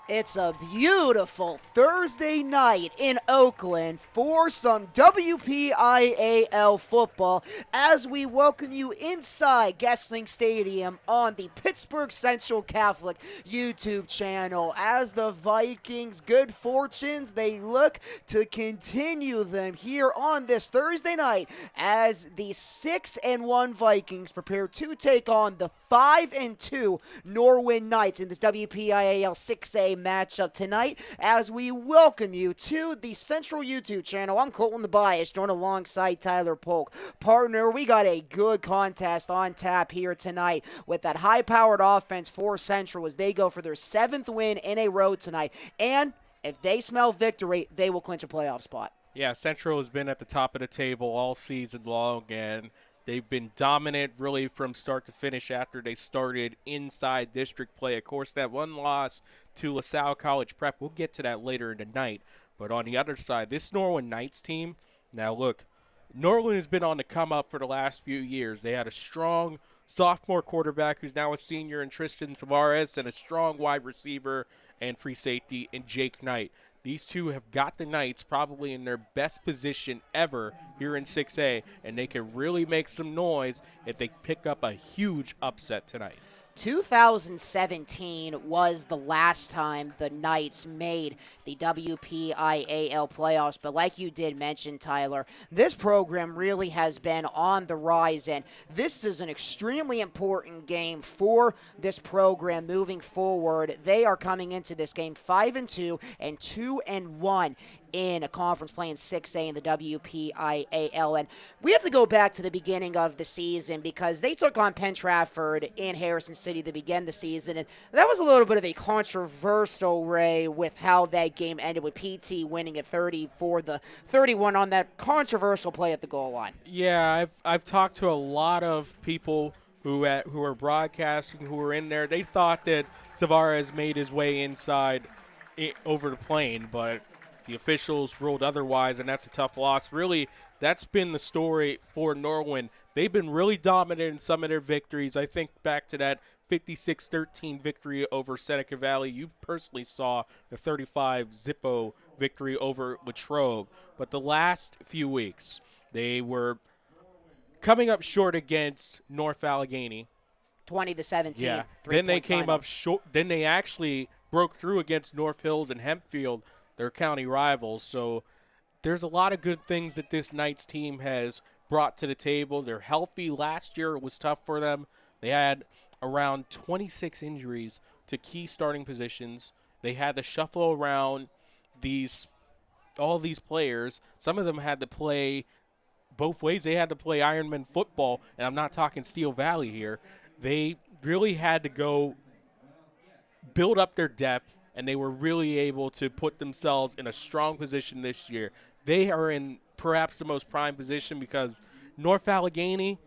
It's a beautiful Thursday night in Oakland for some WPIAL football as we welcome you inside Gessling Stadium on the Pittsburgh Central Catholic YouTube channel as the Vikings' good fortunes, they look to continue them here on this Thursday night as the 6-1 Vikings prepare to take on the 5-2 Norwin Knights in this WPIAL 6A matchup tonight as we welcome you to the Central YouTube channel. I'm Colton the Bias, joined alongside Tyler Polk. Partner, we got a good contest on tap here tonight with that high-powered offense for Central as they go for their 7th win in a row tonight. And if they smell victory, they will clinch a playoff spot. Yeah, Central has been at the top of the table all season long, and they've been dominant really from start to finish after they started inside district play. Of course, that one loss to LaSalle College Prep, we'll get to that later in the night. But on the other side, this Norwin Knights team, now look, Norwin has been on the come up for the last few years. They had a strong sophomore quarterback who's now a senior in Tristan Tavares and a strong wide receiver and free safety in Jake Knight. These two have got the Knights probably in their best position ever here in 6A, and they can really make some noise if they pick up a huge upset tonight. 2017 was the last time the Knights made the WPIAL playoffs, but like you did mention, Tyler, this program really has been on the rise, and this is an extremely important game for this program moving forward. They are coming into this game 5-2 and 2-1 in a conference playing 6A in the WPIAL. And we have to go back to the beginning of the season because they took on Penn Trafford in Harrison City to begin the season. And that was a little bit of a controversial, Ray, with how that game ended with PT winning at 30-31 on that controversial play at the goal line. Yeah, I've talked to a lot of people who are broadcasting, who were in there. They thought that Tavares made his way inside over the plane, but the officials ruled otherwise, and that's a tough loss. Really, that's been the story for Norwin. They've been really dominant in some of their victories. I think back to that 56-13 victory over Seneca Valley. You personally saw the 35-0 victory over Latrobe. But the last few weeks, they were coming up short against North Allegheny. 20-17. Yeah. Then they came up short. Then they actually broke through against North Hills and Hempfield, their county rivals. So there's a lot of good things that this Knights team has brought to the table. They're healthy. Last year it was tough for them. They had around 26 injuries to key starting positions. They had to shuffle around all these players. Some of them had to play both ways. They had to play Ironman football, and I'm not talking Steel Valley here. They really had to go build up their depth, and they were really able to put themselves in a strong position this year. They are in perhaps the most prime position because North Allegheny,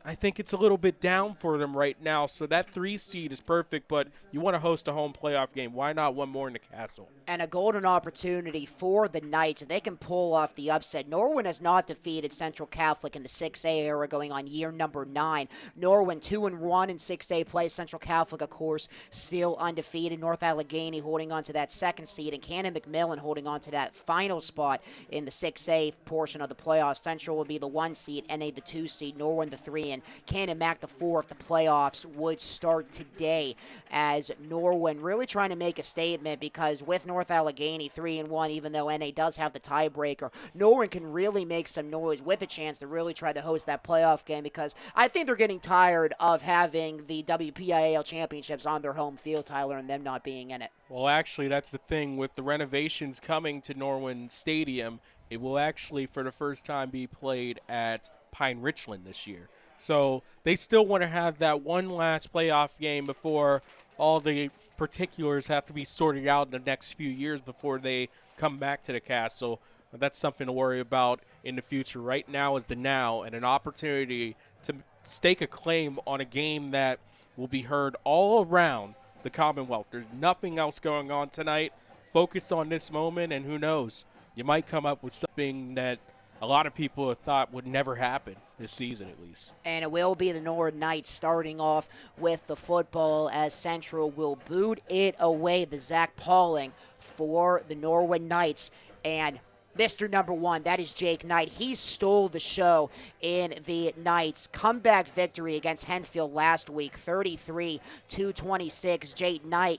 I think it's a little bit down for them right now. So that 3 seed is perfect, but you want to host a home playoff game. Why not one more in the Castle? And a golden opportunity for the Knights if they can pull off the upset. Norwin has not defeated Central Catholic in the 6A era going on year number 9. Norwin 2-1 in 6A play. Central Catholic, of course, still undefeated. North Allegheny holding on to that 2nd seed, and Cannon McMillan holding on to that final spot in the 6A portion of the playoffs. Central will be the 1 seed, NA the 2 seed, Norwin the 3, and Cannon Mac the 4 if the playoffs would start today, as Norwin really trying to make a statement because with North Allegheny 3-1, even though NA does have the tiebreaker, Norwin can really make some noise with a chance to really try to host that playoff game because I think they're getting tired of having the WPIAL championships on their home field, Tyler, and them not being in it. Well, actually, that's the thing. With the renovations coming to Norwin Stadium, it will actually, for the first time, be played at Pine Richland this year. So they still want to have that one last playoff game before all the particulars have to be sorted out in the next few years before they come back to the Castle. That's something to worry about in the future. Right now is the now, and an opportunity to stake a claim on a game that will be heard all around the Commonwealth. There's nothing else going on tonight. Focus on this moment, and who knows, you might come up with something that a lot of people have thought would never happen this season at least. And it will be the Norwin Knights starting off with the football as Central will boot it away. The Zach Pauling for the Norwin Knights. And Mr. Number One, that is Jake Knight. He stole the show in the Knights' comeback victory against Henfield last week, 33-26.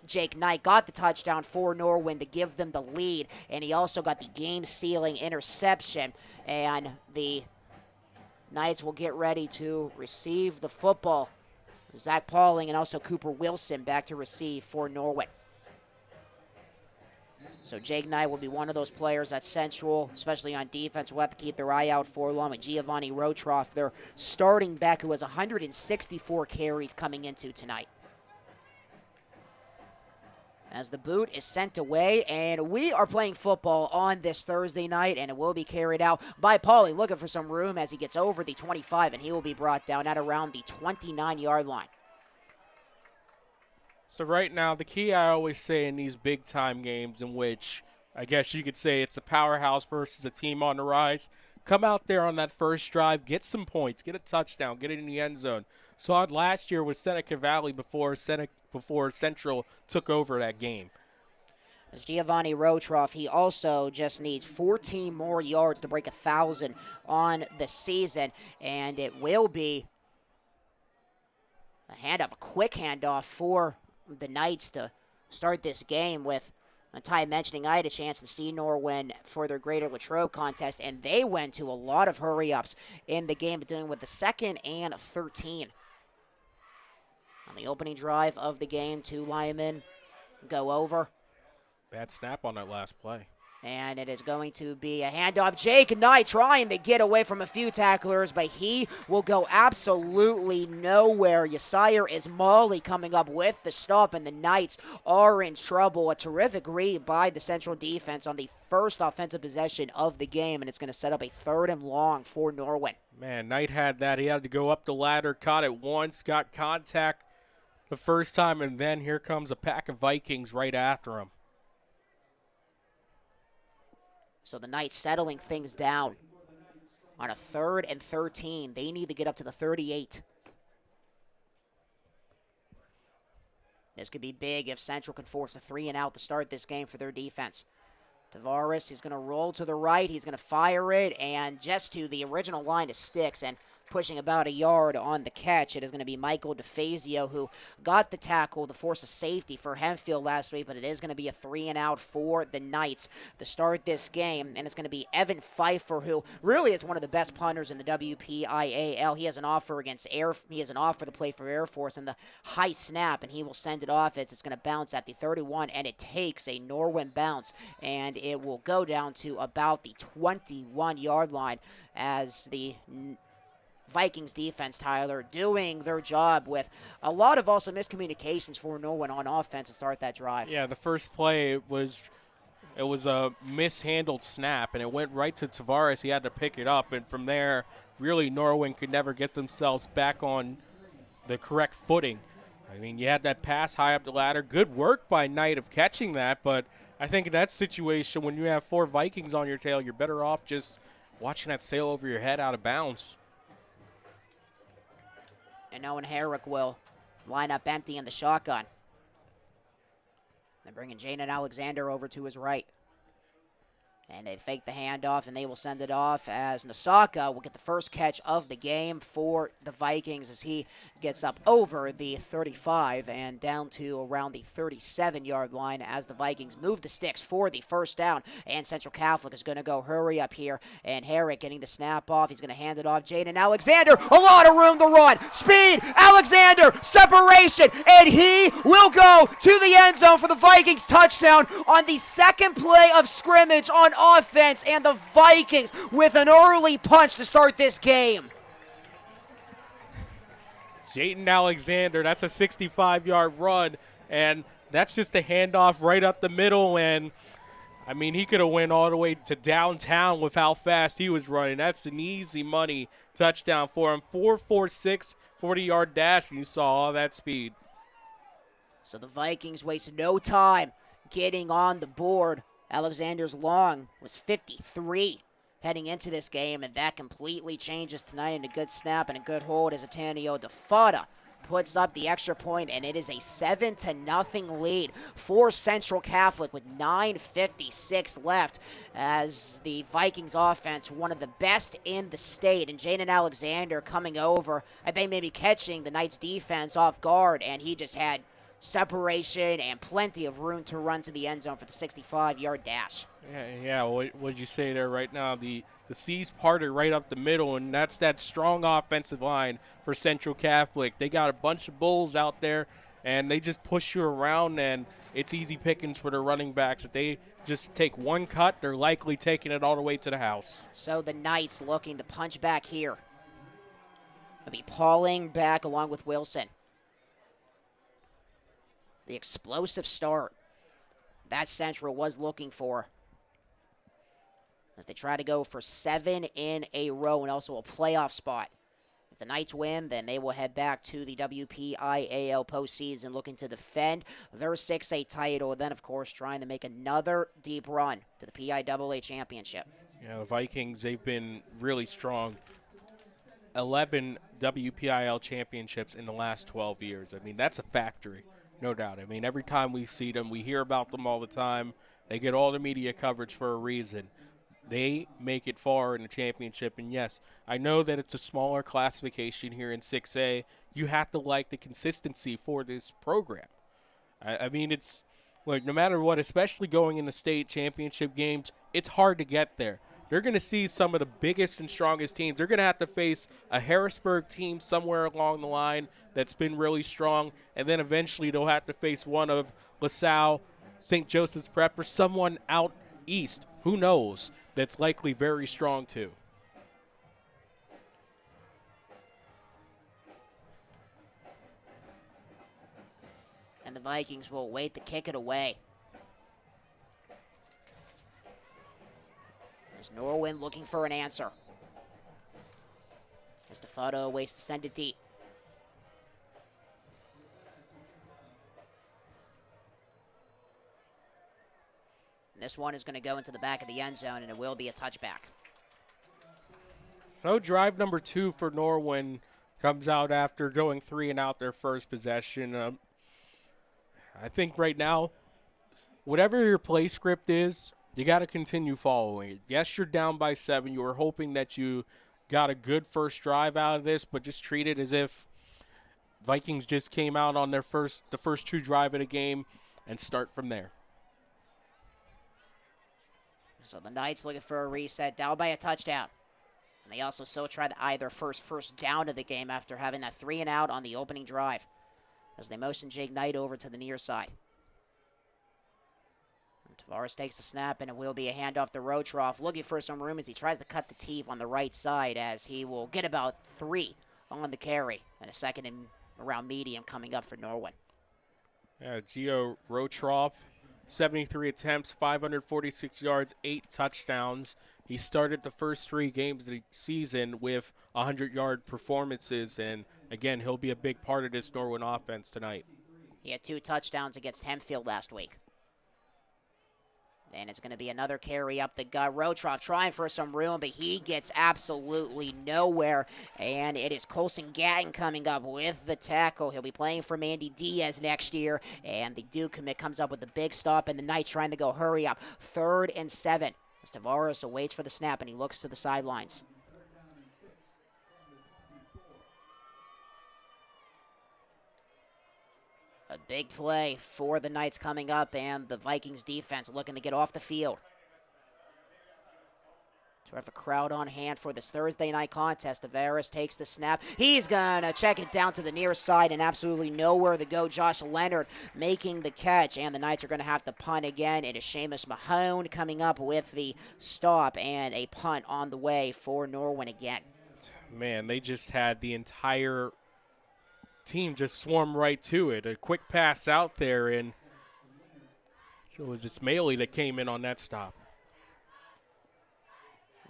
Jake Knight got the touchdown for Norwin to give them the lead, and he also got the game-sealing interception. And the Knights will get ready to receive the football. Zach Pauling and also Cooper Wilson back to receive for Norwin. So Jake Knight will be one of those players at Central, especially on defense, will have to keep their eye out for, along with Giovanni Rotroff, their starting back, who has 164 carries coming into tonight. As the boot is sent away, and we are playing football on this Thursday night, and it will be carried out by Pauling, looking for some room as he gets over the 25, and he will be brought down at around the 29-yard line. So right now, the key I always say in these big-time games in which I guess you could say it's a powerhouse versus a team on the rise, come out there on that first drive, get some points, get a touchdown, get it in the end zone. Saw it last year with Seneca Valley before Central took over that game. As Giovanni Rotroff, he also just needs 14 more yards to break 1,000 on the season, and it will be a quick handoff for the Knights to start this game. With Ty mentioning I had a chance to see Norwin for their Greater Latrobe contest, and they went to a lot of hurry-ups in the game, dealing with the 2nd and 13. On the opening drive of the game, 2 linemen go over. Bad snap on that last play. And it is going to be a handoff. Jake Knight trying to get away from a few tacklers, but he will go absolutely nowhere. Yasir Ismaili coming up with the stop, and the Knights are in trouble. A terrific read by the Central defense on the first offensive possession of the game, and it's going to set up a 3rd and long for Norwin. Man, Knight had that. He had to go up the ladder, caught it once, got contact the first time, and then here comes a pack of Vikings right after him. So the Knights settling things down on a 3rd and 13. They need to get up to the 38. This could be big if Central can force a 3 and out to start this game for their defense. Tavares, he's going to roll to the right. He's going to fire it, and just to the original line of sticks, and pushing about a yard on the catch. It is going to be Michael DeFazio who got the tackle to force a safety for Henfield last week, but it is going to be a 3 and out for the Knights to start this game, and it's going to be Evan Pfeiffer, who really is one of the best punters in the WPIAL. He has an offer to play for Air Force, and the high snap, and he will send it off. It's going to bounce at the 31, and it takes a Norwin bounce, and it will go down to about the 21-yard line as the Vikings defense, Tyler, doing their job with a lot of also miscommunications for Norwin on offense to start that drive. Yeah, the first play, it was a mishandled snap, and it went right to Tavares. He had to pick it up, and from there, really Norwin could never get themselves back on the correct footing. I mean, you had that pass high up the ladder. Good work by Knight of catching that, but I think in that situation, when you have 4 Vikings on your tail, you're better off just watching that sail over your head out of bounds. And Owen Herrick will line up empty in the shotgun. They're bringing Jaden Alexander over to his right. And they fake the handoff, and they will send it off as Nasaka will get the first catch of the game for the Vikings as he gets up over the 35 and down to around the 37-yard line as the Vikings move the sticks for the first down. And Central Catholic is going to go hurry up here. And Herrick getting the snap off. He's going to hand it off. Jaden Alexander, a lot of room to run. Speed, Alexander, separation, and he will go to the end zone for the Vikings touchdown on the second play of scrimmage on offense, and the Vikings with an early punch to start this game. Jaden Alexander, that's a 65-yard run, and that's just a handoff right up the middle, and I mean, he could have went all the way to downtown with how fast he was running. That's an easy money touchdown for him. 4.46, 40-yard dash, and you saw all that speed. So the Vikings waste no time getting on the board. Alexander's long was 53. heading into this game, and that completely changes tonight in a good snap and a good hold as Atanio DeFada puts up the extra point, and it is a 7-0 lead for Central Catholic with 9:56 left as the Vikings offense, one of the best in the state, and Jaden Alexander coming over, I think maybe catching the Knights defense off guard, and he just had separation and plenty of room to run to the end zone for the 65-yard dash. Yeah. What would you say there right now? The C's parted right up the middle, and that's that strong offensive line for Central Catholic. They got a bunch of bulls out there, and they just push you around, and it's easy pickings for their running backs. If they just take one cut, they're likely taking it all the way to the house. So the Knights looking to punch back here. It'll be Pauling back along with Wilson. The explosive start that Central was looking for as they try to go for 7 in a row and also a playoff spot. If the Knights win, then they will head back to the WPIAL postseason looking to defend their 6A title, and then, of course, trying to make another deep run to the PIAA championship. Yeah, the Vikings, they've been really strong. 11 WPIL championships in the last 12 years. I mean, that's a factory, no doubt. I mean, every time we see them, we hear about them all the time. They get all the media coverage for a reason. They make it far in the championship, and yes, I know that it's a smaller classification here in 6A. You have to like the consistency for this program. I mean, it's like no matter what, especially going in the state championship games, it's hard to get there. They're going to see some of the biggest and strongest teams. They're going to have to face a Harrisburg team somewhere along the line that's been really strong, and then eventually they'll have to face one of LaSalle, St. Joseph's Prep, or someone out east. Who knows? That's likely very strong too. And the Vikings will wait to kick it away. As Norwin looking for an answer. As DeFado waits to send it deep. This one is going to go into the back of the end zone, and it will be a touchback. So drive number 2 for Norwin comes out after going 3 and out their first possession. I think right now, whatever your play script is, you got to continue following it. Yes, you're down by 7. You were hoping that you got a good first drive out of this, but just treat it as if Vikings just came out on the first 2 drive of the game and start from there. So the Knights looking for a reset, down by a touchdown. And they also so try to eye their first down of the game after having that 3 and out on the opening drive. As they motion Jake Knight over to the near side. And Tavares takes the snap, and it will be a handoff to Rotroff, looking for some room as he tries to cut the teeth on the right side, as he will get about 3 on the carry. And a second and around medium coming up for Norwin. Yeah, Gio Rotroff. 73 attempts, 546 yards, 8 touchdowns. He started the first 3 games of the season with 100-yard performances, and again, he'll be a big part of this Norwin offense tonight. He had 2 touchdowns against Hempfield last week. And it's going to be another carry up the gut. Rotroff trying for some room, but he gets absolutely nowhere. And it is Colson Gatton coming up with the tackle. He'll be playing for Mandy Diaz next year. And the Duke commit comes up with the big stop, and the Knights trying to go hurry up. 3rd and 7. As Tavares awaits for the snap, and he looks to the sidelines. A big play for the Knights coming up, and the Vikings defense looking to get off the field. To have a crowd on hand for this Thursday night contest. Tavares takes the snap. He's going to check it down to the near side and absolutely nowhere to go. Josh Leonard making the catch, and the Knights are going to have to punt again. It is Seamus Mahone coming up with the stop, and a punt on the way for Norwin again. Man, they just had the entire team just swarm right to it. A quick pass out there, and it was Ismaili that came in on that stop.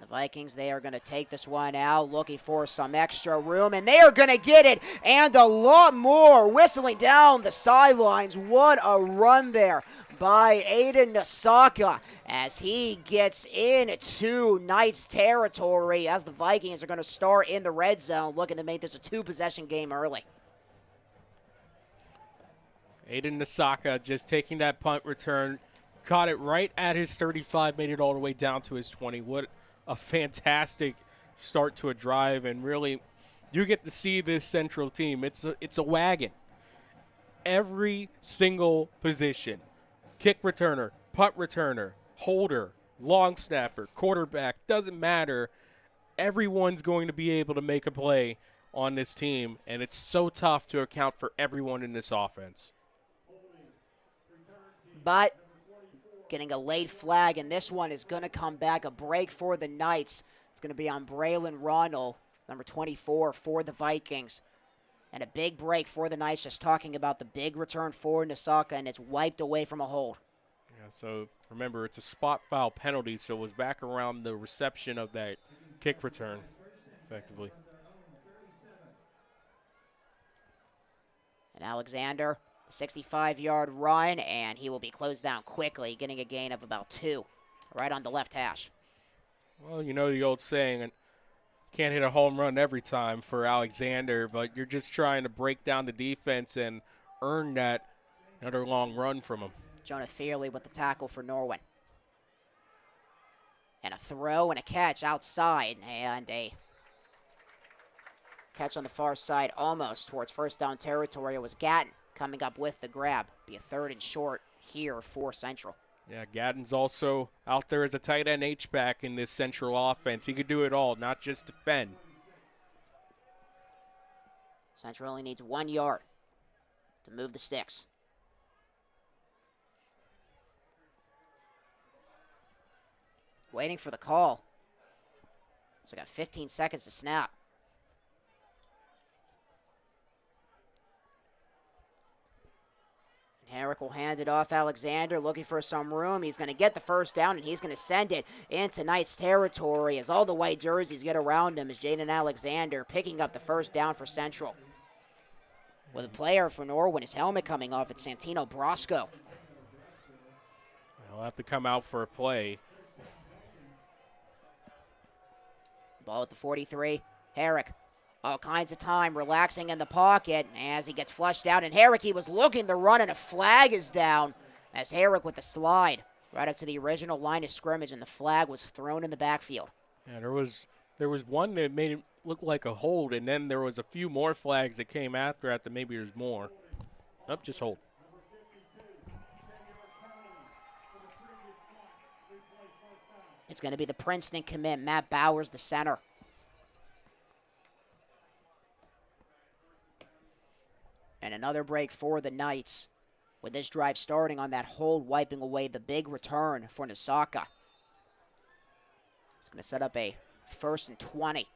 The Vikings, they are going to take this one out, looking for some extra room, and they are going to get it, and a lot more, whistling down the sidelines. What a run there by Aiden Nasaka as he gets into Knights territory as the Vikings are going to start in the red zone, looking to make this a two-possession game early. Aiden Nasaka just taking that punt return, caught it right at his 35, made it all the way down to his 20. What a fantastic start to a drive, and really you get to see this Central team. It's a wagon. Every single position, kick returner, punt returner, holder, long snapper, quarterback, doesn't matter. Everyone's going to be able to make a play on this team, and it's so tough to account for everyone in this offense. But getting a late flag, and this one is going to come back. A break for the Knights. It's going to be on Braylon Ronald, number 24 for the Vikings. And a big break for the Knights, just talking about the big return for Nasaka, and it's wiped away from a hold. Yeah, so remember, it's a spot foul penalty, so it was back around the reception of that kick return, effectively. And Alexander, 65-yard run, and he will be closed down quickly, getting a gain of about 2 right on the left hash. Well, you know the old saying, can't hit a home run every time for Alexander, but you're just trying to break down the defense and earn that another long run from him. Jonah Fearley with the tackle for Norwin. And a throw and a catch outside, and a catch on the far side almost towards first down territory. It was Gatton coming up with the grab. Be a 3rd and short here for Central. Yeah, Gatton's also out there as a tight end H-back in this Central offense. He could do it all, not just defend. Central only needs 1 yard to move the sticks. Waiting for the call. So got 15 seconds to snap. Herrick will hand it off. Alexander looking for some room. He's going to get the first down, and he's going to send it into Knights territory as all the white jerseys get around him as Jaden Alexander picking up the first down for Central. With a player for Norwin, his helmet coming off, it's Santino Brosco. He'll have to come out for a play. Ball at the 43. Herrick. All kinds of time, relaxing in the pocket as he gets flushed out. And Herrick, he was looking to run, and a flag is down as Herrick with the slide right up to the original line of scrimmage, and the flag was thrown in the backfield. Yeah, there was one that made it look like a hold, and then there was a few more flags that came after that maybe there's more. Nope, just hold. It's going to be the Princeton commit, Matt Bowers, the center. And another break for the Knights, with this drive starting on that hold, wiping away the big return for Nasaka. It's going to set up a 1st and 20.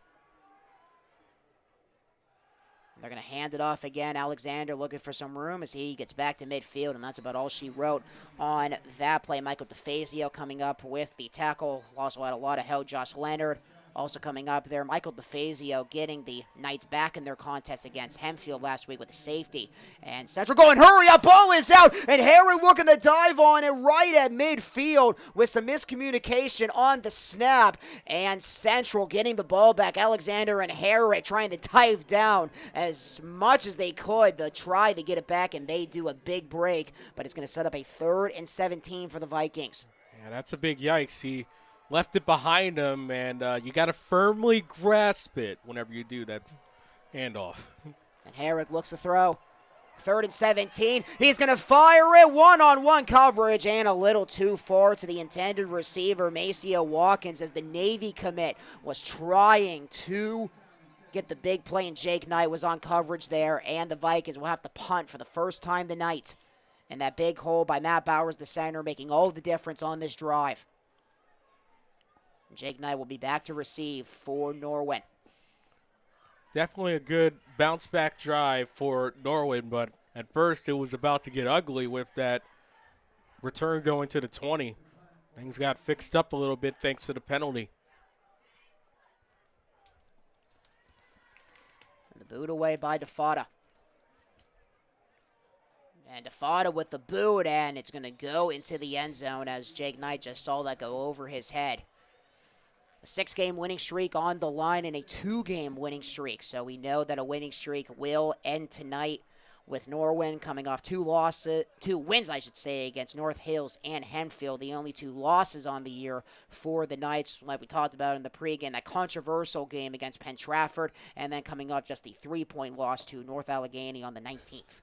They're going to hand it off again. Alexander looking for some room as he gets back to midfield, and that's about all she wrote on that play. Michael DeFazio coming up with the tackle. Also had a lot of help. Josh Leonard also coming up there. Michael DeFazio getting the Knights back in their contest against Hempfield last week with the safety. And Central going, hurry up, ball is out, and Harry looking to dive on it right at midfield with some miscommunication on the snap. And Central getting the ball back. Alexander and Harry trying to dive down as much as they could to try to get it back, and they do a big break, but it's going to set up a 3rd and 17 for the Vikings. Yeah, that's a big yikes. He left it behind him, and you got to firmly grasp it whenever you do that handoff. And Herrick looks to throw. 3rd and 17. He's going to fire it. One-on-one coverage and a little too far to the intended receiver, Maceo Watkins, as the Navy commit was trying to get the big play, and Jake Knight was on coverage there, and the Vikings will have to punt for the first time tonight. And that big hole by Matt Bowers, the center, making all the difference on this drive. Jake Knight will be back to receive for Norwin. Definitely a good bounce-back drive for Norwin, but at first it was about to get ugly with that return going to the 20. Things got fixed up a little bit thanks to the penalty. boot away by DeFada. And DeFada with the boot, and it's going to go into the end zone as Jake Knight just saw that go over his head. A 6-game winning streak on the line and a 2-game winning streak. So we know that a winning streak will end tonight with Norwin coming off 2 wins, I should say, against North Hills and Henfield. The only 2 losses on the year for the Knights, like we talked about in the pregame, that controversial game against Penn Trafford, and then coming off just the 3-point loss to North Allegheny on the 19th.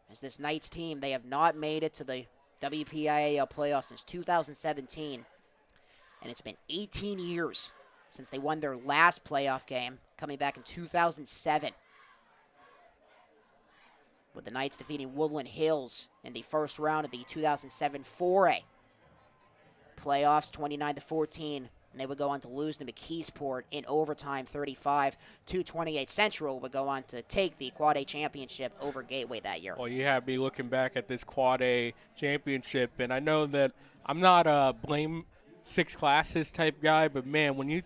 As this Knights team, they have not made it to the WPIAL playoffs since 2017. And it's been 18 years since they won their last playoff game, coming back in 2007. With the Knights defeating Woodland Hills in the first round of the 2007 4A. Playoffs 29-14. And they would go on to lose to McKeesport in overtime 35-28. Central would go on to take the Quad A championship over Gateway that year. Well, you have me looking back at this Quad A championship, and I know that I'm not a blame 6 classes type guy, but man, when you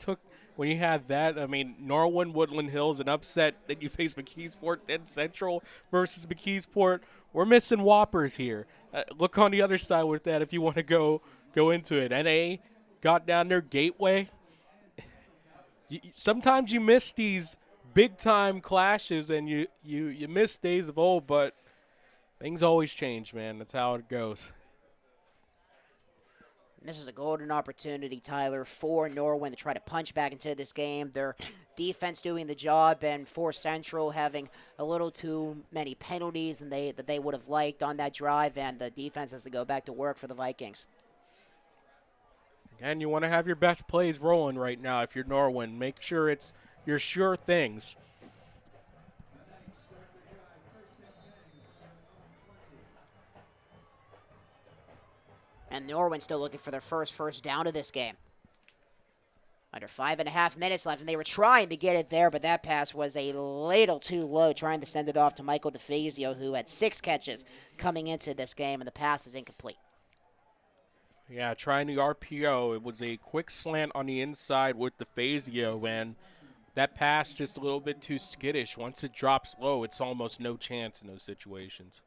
had that, I mean, Norwin, Woodland Hills, an upset, then you face McKeesport, then Central versus McKeesport. We're missing whoppers here. Look on the other side with that if you want to go into it. NA got down there, Gateway. Sometimes you miss these big-time clashes, and you miss days of old, but things always change, man. That's how it goes. This is a golden opportunity, Tyler, for Norwin to try to punch back into this game. Their defense doing the job, and for Central having a little too many penalties than they would have liked on that drive, and the defense has to go back to work for the Vikings. And you want to have your best plays rolling right now if you're Norwin. Make sure it's your sure things. And Norwin still looking for their first down of this game. Under 5.5 minutes left, and they were trying to get it there, but that pass was a little too low, trying to send it off to Michael DeFazio, who had 6 catches coming into this game, and the pass is incomplete. Yeah, trying the RPO. It was a quick slant on the inside with DeFazio, and that pass just a little bit too skittish. Once it drops low, it's almost no chance in those situations.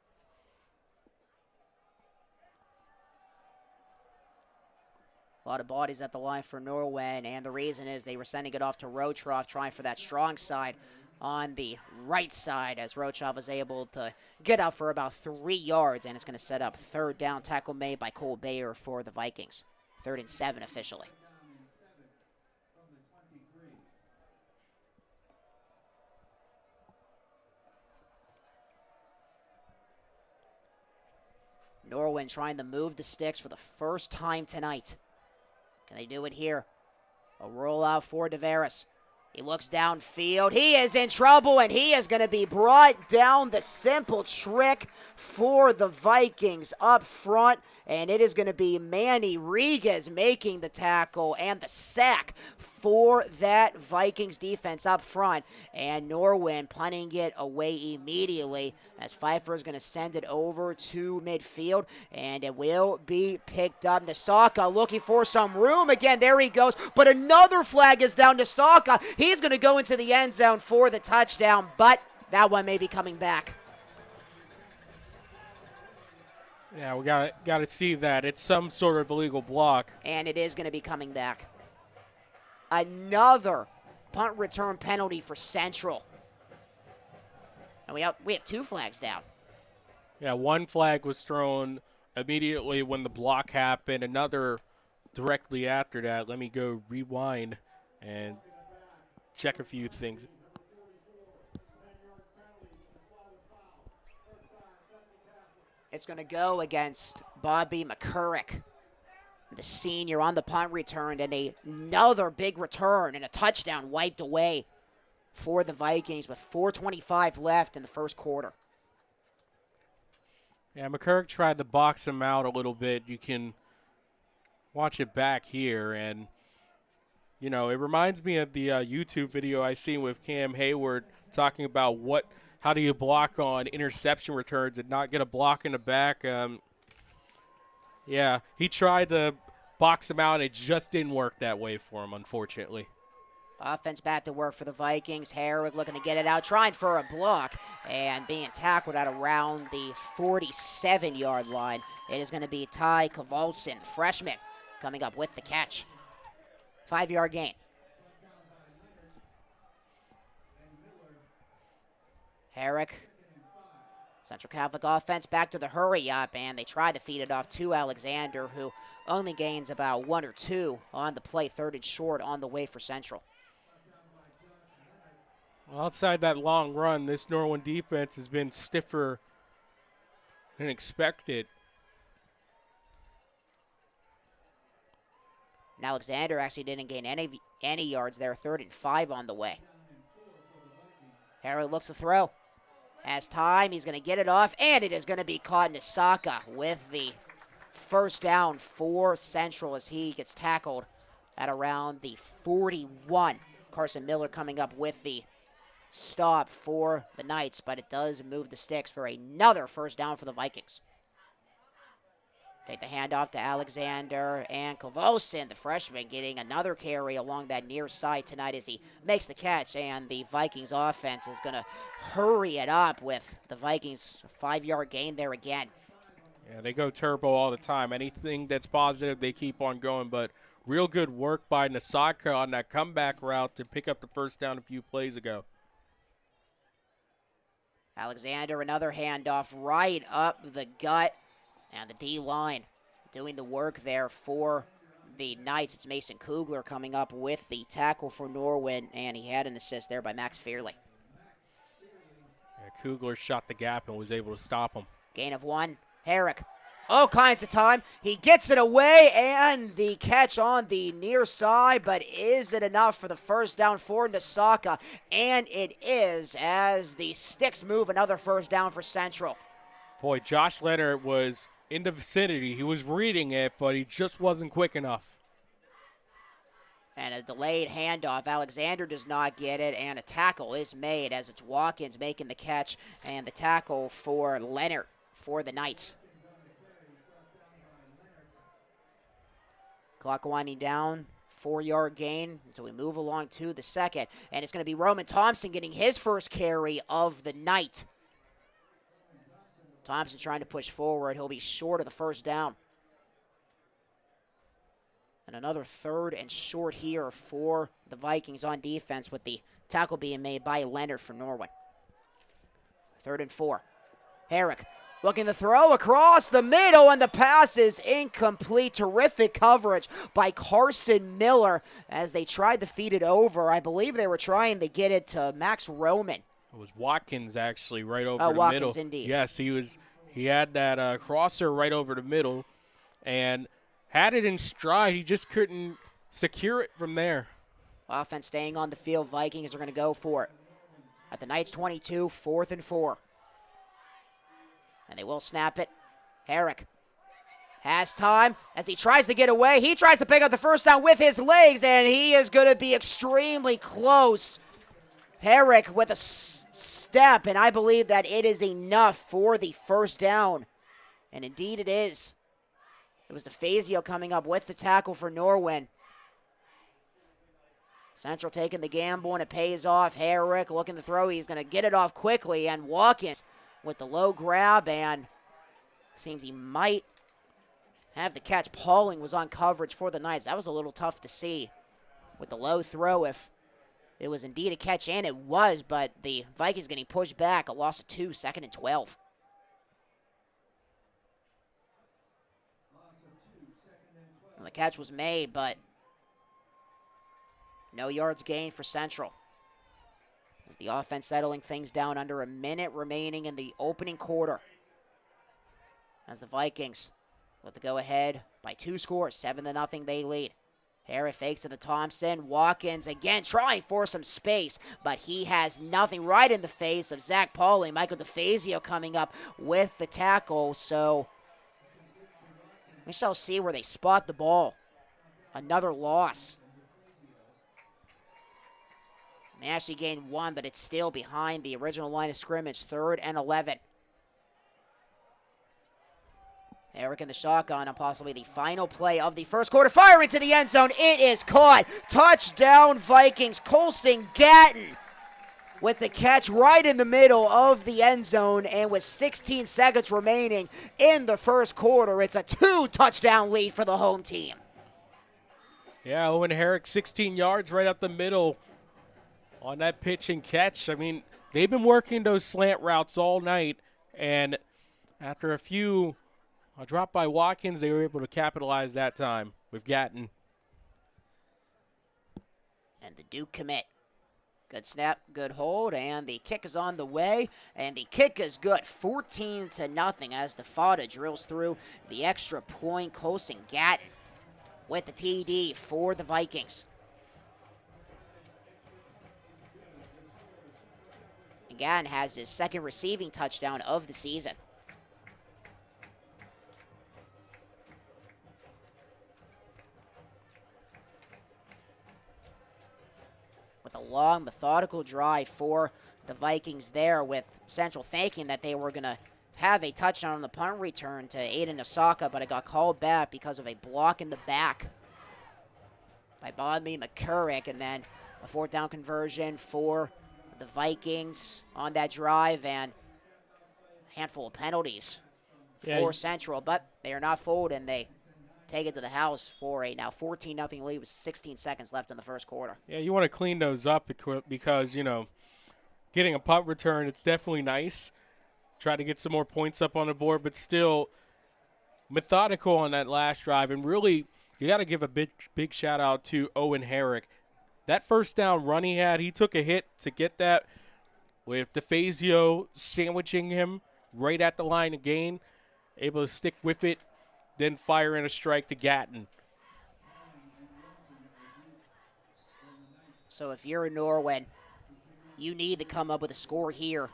A lot of bodies at the line for Norwin, and the reason is they were sending it off to Rotroff, trying for that strong side on the right side, as Rotroff was able to get out for about 3 yards, and it's going to set up 3rd down. Tackle made by Cole Bayer for the Vikings. 3rd and 7 officially. Norwin trying to move the sticks for the first time tonight. Can they do it here? A rollout for DeVeris. He looks downfield. He is in trouble, and he is going to be brought down. The simple trick for the Vikings up front, and it is going to be Manny Regas making the tackle and the sack for that Vikings defense up front. And Norwin punting it away immediately as Pfeiffer is going to send it over to midfield, and it will be picked up. Nasaka looking for some room again. There he goes, but another flag is down. Nasaka, he's going to go into the end zone for the touchdown, but that one may be coming back. Yeah, we got to see that. It's some sort of illegal block. And it is going to be coming back. Another punt return penalty for Central. And we have 2 flags down. Yeah, 1 flag was thrown immediately when the block happened. Another directly after that. Let me go rewind and check a few things. It's going to go against Bobby McCurrick, the senior, on the punt return, and another big return and a touchdown wiped away for the Vikings with 4:25 left in the first quarter. Yeah, McCurrick tried to box him out a little bit. You can watch it back here, and, you know, it reminds me of the YouTube video I seen with Cam Hayward talking about how do you block on interception returns and not get a block in the back. Yeah, he tried to box him out, and it just didn't work that way for him, unfortunately. Offense back to work for the Vikings. Herrick looking to get it out, trying for a block, and being tackled at around the 47-yard line. It is going to be Ty Kowalson, freshman, coming up with the catch. 5-yard gain. Herrick, Central Catholic offense back to the hurry up, and they try to feed it off to Alexander, who only gains about 1 or 2 on the play, 3rd and short on the way for Central. Well, outside that long run, this Norwin defense has been stiffer than expected. And Alexander actually didn't gain any yards there, 3rd and 5 on the way. Herrick looks to throw. Has time, he's going to get it off, and it is going to be caught in Nisaka with the first down for Central as he gets tackled at around the 41. Carson Miller coming up with the stop for the Knights, but it does move the sticks for another first down for the Vikings. Take the handoff to Alexander, and Kowalson, the freshman, getting another carry along that near side tonight as he makes the catch, and the Vikings offense is going to hurry it up with the Vikings 5-yard gain there again. Yeah, they go turbo all the time. Anything that's positive, they keep on going, but real good work by Nisaka on that comeback route to pick up the first down a few plays ago. Alexander, another handoff right up the gut. And the D-line doing the work there for the Knights. It's Mason Kugler coming up with the tackle for Norwin, and he had an assist there by Max Fearley. Yeah, Kugler shot the gap and was able to stop him. Gain of 1. Herrick, all kinds of time. He gets it away, and the catch on the near side, but is it enough for the first down for Nisaka? And it is, as the sticks move, another first down for Central. Boy, Josh Leonard was in the vicinity. He was reading it, but he just wasn't quick enough. And a delayed handoff. Alexander does not get it, and a tackle is made as it's Watkins making the catch, and the tackle for Leonard for the Knights. Clock winding down. 4-yard gain. So we move along to the second, and it's going to be Roman Thompson getting his first carry of the night. Thompson trying to push forward. He'll be short of the first down. And another 3rd and short here for the Vikings on defense with the tackle being made by Leonard for Norwin. 3rd and 4. Herrick looking to throw across the middle, and the pass is incomplete. Terrific coverage by Carson Miller as they tried to feed it over. I believe they were trying to get it to Max Roman. It was Watkins actually right over the Watkins, middle. Indeed. Yes, he had that crosser right over the middle and had it in stride. He just couldn't secure it from there. Offense staying on the field. Vikings are going to go for it. At the Knights 22, 4th and 4. And they will snap it. Herrick has time as he tries to get away. He tries to pick up the first down with his legs, and he is going to be extremely close. Herrick with a step, and I believe that it is enough for the first down. And indeed it is. It was DeFazio coming up with the tackle for Norwin. Central taking the gamble, and it pays off. Herrick looking to throw. He's going to get it off quickly, and Watkins with the low grab, and seems he might have the catch. Pauling was on coverage for the Knights. That was a little tough to see with the low throw if it was indeed a catch, and it was, but the Vikings getting pushed back. A loss of 2, 2nd and 12. And the catch was made, but no yards gained for Central. As the offense settling things down under a minute remaining in the opening quarter. As the Vikings with the go-ahead by 2 scores, 7-0 they lead. Herrick fakes to the Thompson. Watkins again trying for some space, but he has nothing, right in the face of Zach Pauling. Michael DeFazio coming up with the tackle, so we shall see where they spot the ball. Another loss. They actually gained 1, but it's still behind the original line of scrimmage, 3rd and 11. Herrick in the shotgun on possibly the final play of the first quarter. Fire into the end zone. It is caught. Touchdown Vikings. Colson Gatton with the catch right in the middle of the end zone. And with 16 seconds remaining in the first quarter, it's a 2-touchdown lead for the home team. Yeah, Owen Herrick, 16 yards right up the middle on that pitch and catch. I mean, they've been working those slant routes all night. And after a few drop by Watkins, they were able to capitalize that time with Gatton. And the Duke commit. Good snap, good hold, and the kick is on the way, and the kick is good. 14-0 as the Fada drills through the extra point. Colson Gatton with the TD for the Vikings. And Gatton has his second receiving touchdown of the season. A long, methodical drive for the Vikings there, with Central thinking that they were going to have a touchdown on the punt return to Aiden Osaka, but it got called back because of a block in the back by Bodley McCurrick, and then a fourth down conversion for the Vikings on that drive, and a handful of penalties for Central, but they are not fooled, and they take it to the house for a now 14-0 lead with 16 seconds left in the first quarter. Yeah, you want to clean those up because, getting a punt return, it's definitely nice. Try to get some more points up on the board, but still methodical on that last drive. And really, you got to give a big shout out to Owen Herrick. That first down run he had, he took a hit to get that with DeFazio sandwiching him right at the line of gain, able to stick with it, then fire in a strike to Gatton. So if you're in Norwin, you need to come up with a score here.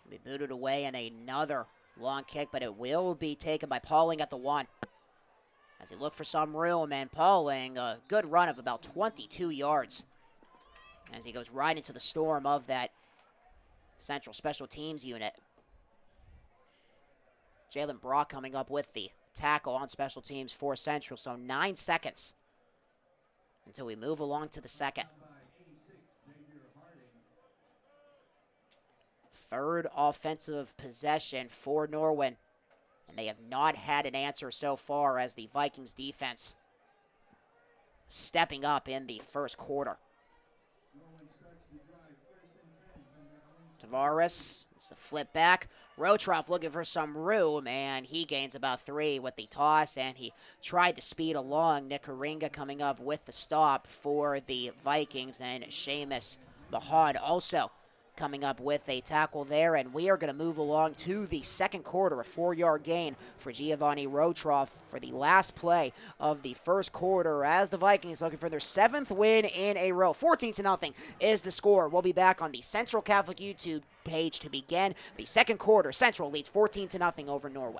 Be booted away in another long kick, but it will be taken by Pauling at the 1. As they look for some room, and Pauling, a good run of about 22 yards. As he goes right into the storm of that Central Special Teams unit. Jalen Brock coming up with the tackle on special teams for Central. So 9 seconds until we move along to the second. Third offensive possession for Norwin. And they have not had an answer so far as the Vikings defense stepping up in the first quarter. Tavares, it's a flip back. Rotroff looking for some room, and he gains about 3 with the toss, and he tried to speed along. Nick Karinga coming up with the stop for the Vikings, and Seamus Mahad also coming up with a tackle there, and we are going to move along to the second quarter. A 4-yard gain for Giovanni Rotroff for the last play of the first quarter as the Vikings looking for their 7th win in a row. 14-0 is the score. We'll be back on the Central Catholic YouTube page to begin the second quarter. Central leads 14-0 over Norwin.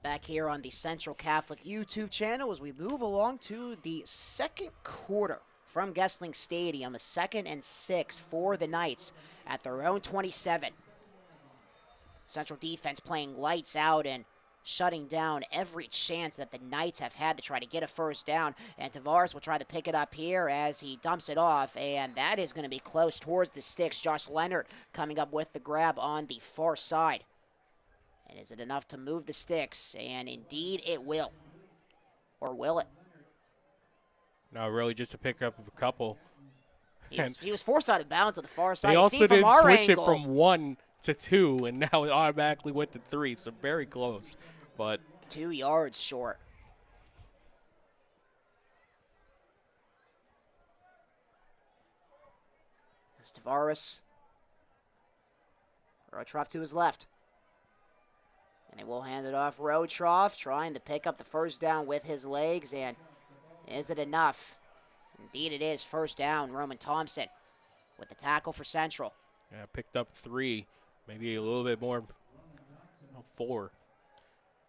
Back here on the Central Catholic YouTube channel as we move along to the second quarter from Gessling Stadium. A 2nd and 6 for the Knights at their own 27. Central defense playing lights out and shutting down every chance that the Knights have had to try to get a first down. And Tavares will try to pick it up here as he dumps it off, and that is going to be close towards the sticks. Josh Leonard coming up with the grab on the far side. And is it enough to move the sticks? And indeed it will. Or will it? No, really just a pickup of a couple. He was forced out of bounds to the far side. They also didn't switch angle, it from 1 to 2, and now it automatically went to 3, so very close. But 2 yards short. It's Tavares. Rotroff to his left. And they will hand it off. Rotroff trying to pick up the first down with his legs, and is it enough? Indeed it is. First down, Roman Thompson with the tackle for Central. Yeah, picked up 3, maybe a little bit more, 4.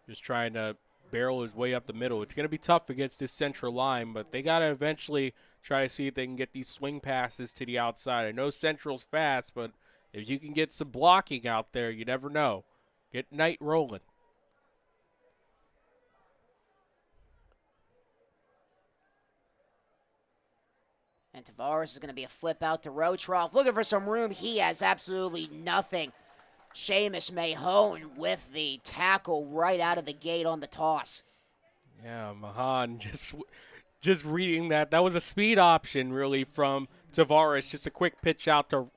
Just trying to barrel his way up the middle. It's going to be tough against this Central line, but they got to eventually try to see if they can get these swing passes to the outside. I know Central's fast, but if you can get some blocking out there, you never know. Get Knight rolling. And Tavares is going to be a flip out to Rotroff. Looking for some room. He has absolutely nothing. Seamus Mahone with the tackle right out of the gate on the toss. Yeah, Mahan just reading that. That was a speed option, really, from Tavares. Just a quick pitch out to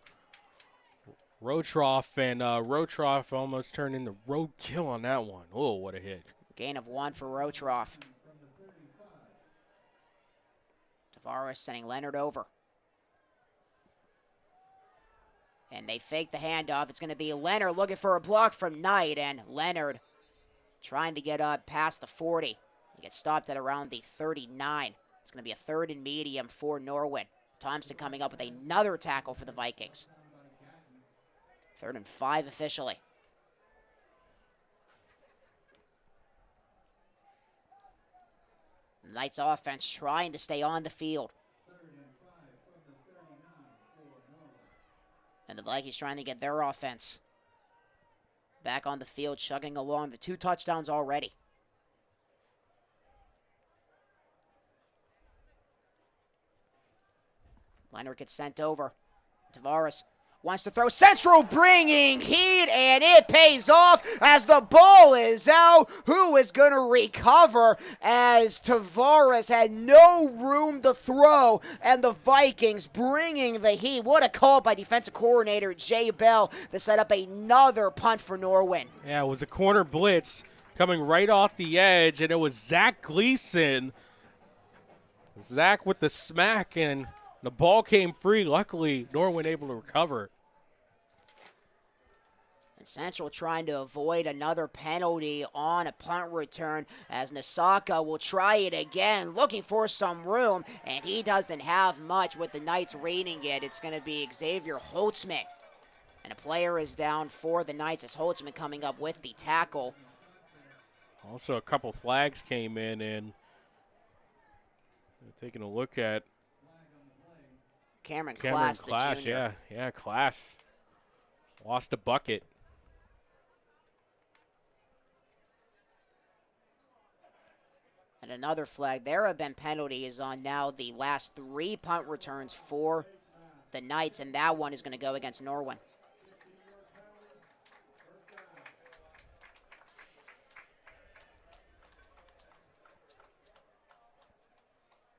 Rotroff, and Rotroff almost turned into roadkill on that one. Oh, what a hit. Gain of 1 for Rotroff. Tavares sending Leonard over. And they fake the handoff. It's going to be Leonard looking for a block from Knight, and Leonard trying to get up past the 40. He gets stopped at around the 39. It's going to be a 3rd and medium for Norwin. Thompson coming up with another tackle for the Vikings. 3rd and 5 officially. Knights offense trying to stay on the field. And the Vikings trying to get their offense back on the field, chugging along. The 2 touchdowns already. Leonard gets sent over. Tavares wants to throw. Central bringing heat, and it pays off as the ball is out. Who is going to recover as Tavares had no room to throw, and the Vikings bringing the heat. What a call by defensive coordinator Jay Bell to set up another punt for Norwin. Yeah, it was a corner blitz coming right off the edge, and it was Zach Gleason. Zach with the smack, and the ball came free. Luckily, Norwin able to recover. And Central trying to avoid another penalty on a punt return as Nasaka will try it again, looking for some room, and he doesn't have much with the Knights reading it. It's going to be Xavier Holtzman. And a player is down for the Knights as Holtzman coming up with the tackle. Also, a couple flags came in, and taking a look at Cameron Class, the junior. Yeah, Class lost a bucket. And another flag. There have been penalties on now the last 3 punt returns for the Knights, and that one is going to go against Norwin.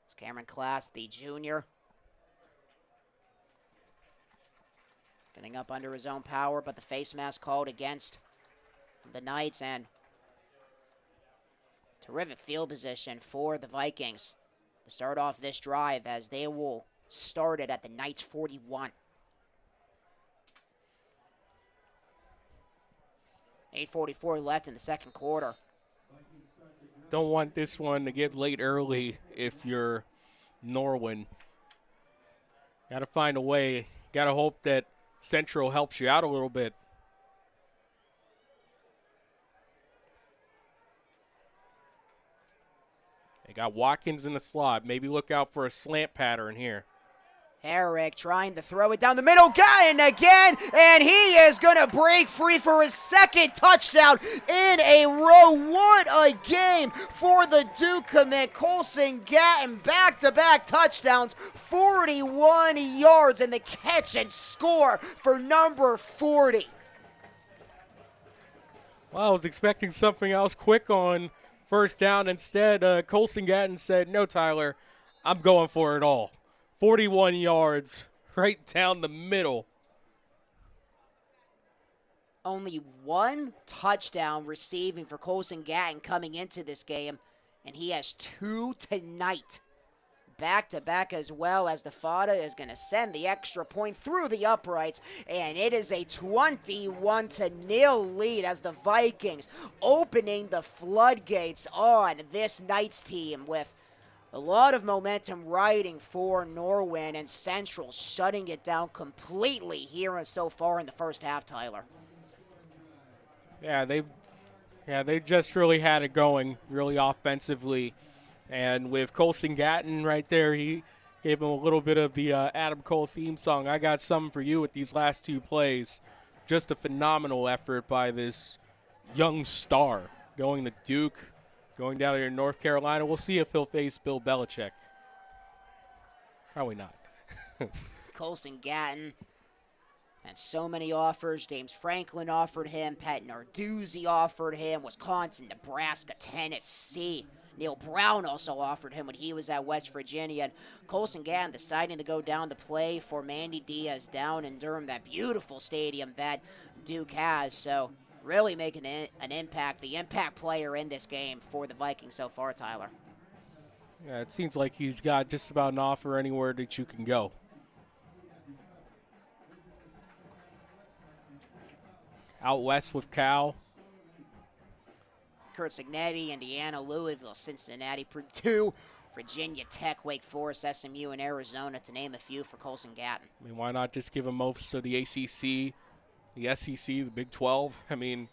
It's Cameron Class, the junior. Getting up under his own power, but the face mask called against the Knights, and terrific field position for the Vikings to start off this drive as they will start it at the Knights 41. 8:44 left in the second quarter. Don't want this one to get late early if you're Norwin. Got to find a way. Got to hope that Central helps you out a little bit. They got Watkins in the slot. Maybe look out for a slant pattern here. Herrick trying to throw it down the middle, again, and he is going to break free for his second touchdown in a row. What a game for the Duke commit. Colson Gatton, back-to-back touchdowns, 41 yards, and the catch and score for number 40. Well, I was expecting something else quick on first down. Instead, Colson Gatton said, no, Tyler, I'm going for it all. 41 yards right down the middle. Only one touchdown receiving for Colson Gatton coming into this game, and he has 2 tonight. Back-to-back, as well as the Fada is going to send the extra point through the uprights, and it is a 21-0 lead as the Vikings opening the floodgates on this Knights team with a lot of momentum riding for Norwin, and Central shutting it down completely here and so far in the first half, Tyler. Yeah, they just really had it going, really offensively. And with Colson Gatton right there, he gave him a little bit of the Adam Cole theme song. I got something for you with these last 2 plays. Just a phenomenal effort by this young star going to Duke, going down here to North Carolina. We'll see if he'll face Bill Belichick. Probably not. Colson Gatton had so many offers. James Franklin offered him. Pat Narduzzi offered him. Wisconsin, Nebraska, Tennessee. Neil Brown also offered him when he was at West Virginia. And Colson Gatton deciding to go down to play for Mandy Diaz down in Durham, that beautiful stadium that Duke has. So really making an impact, the impact player in this game for the Vikings so far, Tyler. Yeah, it seems like he's got just about an offer anywhere that you can go. Out west with Cal. Kurt Signetti, Indiana, Louisville, Cincinnati, Purdue, Virginia Tech, Wake Forest, SMU, and Arizona, to name a few for Colson Gatton. I mean, why not just give him most of the ACC, the SEC, the Big 12? I mean,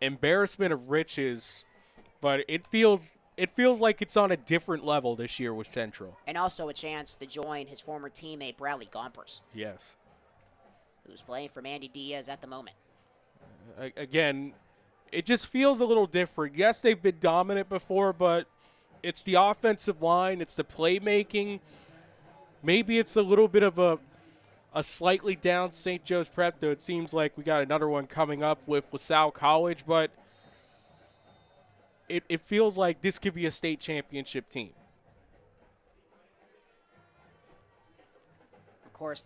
embarrassment of riches, but it feels like it's on a different level this year with Central. And also a chance to join his former teammate, Bradley Gompers. Yes. Who's playing for Mandy Diaz at the moment. Again, it just feels a little different. Yes, they've been dominant before, but it's the offensive line, it's the playmaking. Maybe it's a little bit of a slightly down St. Joe's Prep, though it seems like we got another one coming up with LaSalle College, but it feels like this could be a state championship team. Of course,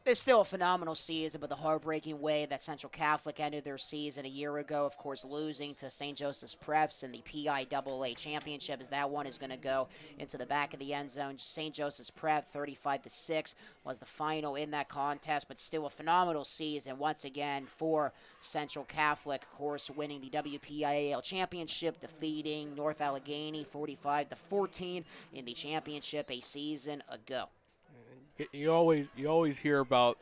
it's still a phenomenal season, but the heartbreaking way that Central Catholic ended their season a year ago, of course, losing to St. Joseph's Preps in the PIAA championship, as that one is going to go into the back of the end zone. St. Joseph's Prep, 35-6, was the final in that contest, but still a phenomenal season once again for Central Catholic, of course, winning the WPIAL championship, defeating North Allegheny 45-14 in the championship a season ago. You always hear about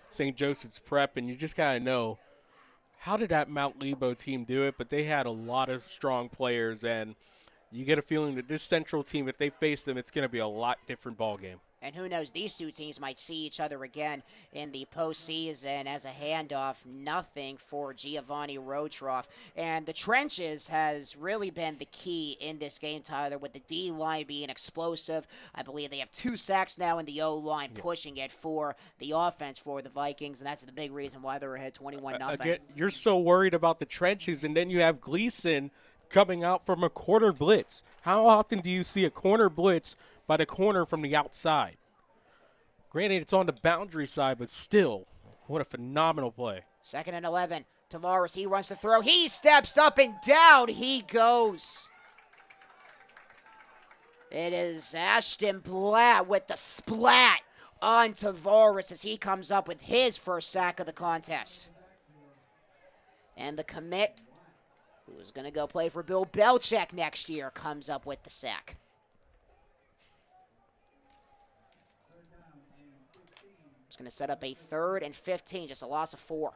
St. Joseph's Prep, and you just gotta know, how did that Mount Lebo team do it? But they had a lot of strong players, and you get a feeling that this Central team, if they face them, it's gonna be a lot different ball game. And who knows, these two teams might see each other again in the postseason as a handoff. Nothing for Giovanni Rotroff. And the trenches has really been the key in this game, Tyler, with the D-line being explosive. I believe they have 2 sacks now in the O-line, pushing it for the offense for the Vikings, and that's the big reason why they're ahead 21-0. Again, you're so worried about the trenches, and then you have Gleason coming out from a corner blitz. How often do you see a corner blitz by the corner from the outside? Granted, it's on the boundary side, but still, what a phenomenal play. 2nd and 11. Tavares, he runs to throw. He steps up and down he goes. It is Ashton Blatt with the splat on Tavares as he comes up with his first sack of the contest. And the commit, who's going to go play for Bill Belichick next year, comes up with the sack. It's going to set up a 3rd and 15, just a loss of 4.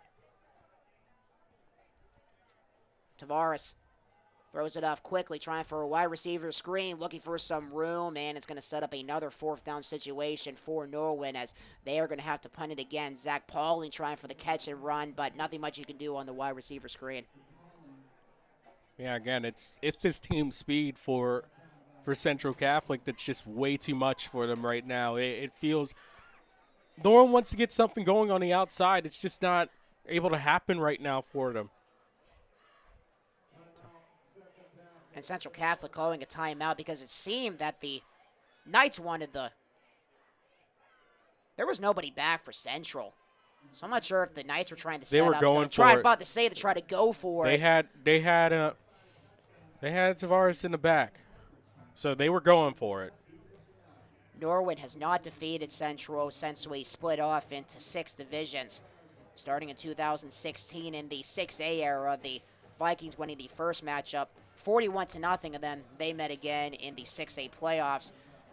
Tavares Throws it off quickly, trying for a wide receiver screen, looking for some room, and it's going to set up another 4th down situation for Norwin as they are going to have to punt it again. Zach Pauling trying for the catch and run, but nothing much you can do on the wide receiver screen. Yeah, again, it's this team speed for Central Catholic that's just way too much for them right now. It feels Norwin wants to get something going on the outside. It's just not able to happen right now for them. And Central Catholic calling a timeout because it seemed that the Knights wanted there was nobody back for Central. So I'm not sure if the Knights were trying to set up going to try for it. about to say to try to go for They it. had Tavares in the back, so they were going for it. Norwin has not defeated Central since we split off into 6 divisions. Starting in 2016 in the 6A era, the Vikings winning the first matchup 41-0, and then they met again in the 6A playoffs.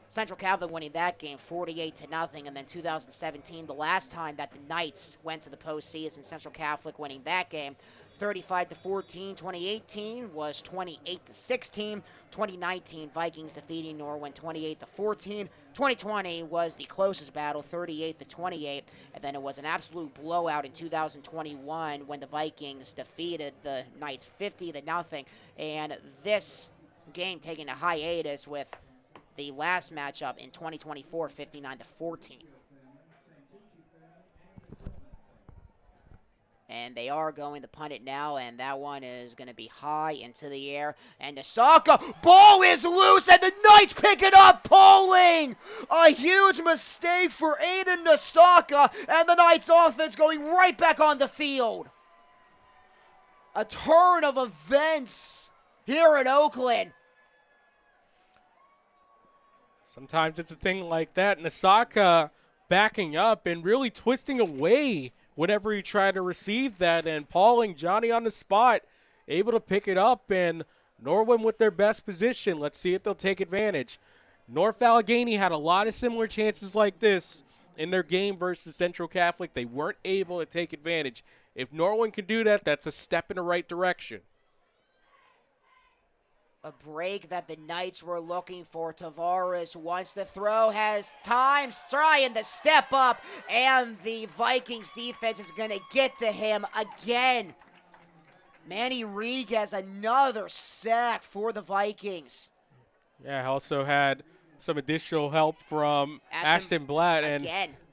Central Catholic winning that game 48-0, and then 2017, the last time that the Knights went to the postseason, Central Catholic winning that game 35-14. 2018 was 28-16. 2019, Vikings defeating Norwin 28-14. 2020 was the closest battle, 38-28, and then it was an absolute blowout in 2021 when the Vikings defeated the Knights 50-0. And this game taking a hiatus with the last matchup in 2024, 59-14. And they are going to punt it now, and that one is going to be high into the air. And Nasaka, ball is loose, and the Knights pick it up, Pauling! A huge mistake for Aiden Nasaka, and the Knights offense going right back on the field. A turn of events here in Oakland. Sometimes it's a thing like that. Nasaka backing up and really twisting away whenever he tried to receive that, and Pauling, Johnny on the spot, able to pick it up, and Norwin with their best position. Let's see if they'll take advantage. North Allegheny had a lot of similar chances like this in their game versus Central Catholic. They weren't able to take advantage. If Norwin can do that, that's a step in the right direction. A break that the Knights were looking for. Tavares, once the throw, has time, trying to step up, and the Vikings defense is going to get to him again. Manny Rieg has another sack for the Vikings. Yeah, also had some additional help from Ashton Blatt.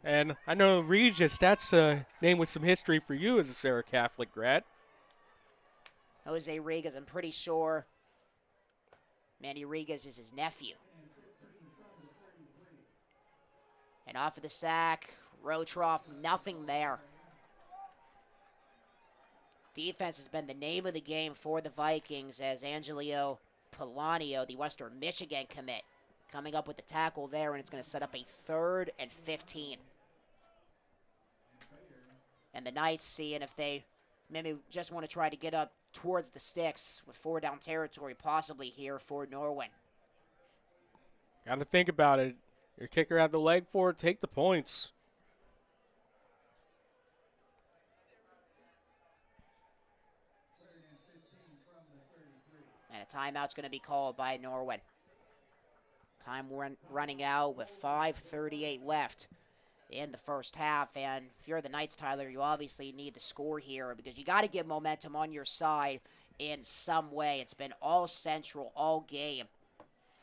And I know Regis, that's a name with some history for you as a Sarah Catholic grad. Jose Regas, I'm pretty sure Manny Regas is his nephew. And off of the sack, Rotroff, nothing there. Defense has been the name of the game for the Vikings as Angelio Polanio, the Western Michigan commit, coming up with the tackle there, and it's going to set up a 3rd and 15. And the Knights seeing if they maybe just want to try to get up towards the sticks with 4 down territory possibly here for Norwin. Got to think about it. Your kicker had the leg for it, take the points. And a timeout's going to be called by Norwin. Time running out with 5:38 left in the first half. And if you're the Knights, Tyler, you obviously need the score here because you got to get momentum on your side in some way. It's been all Central all game.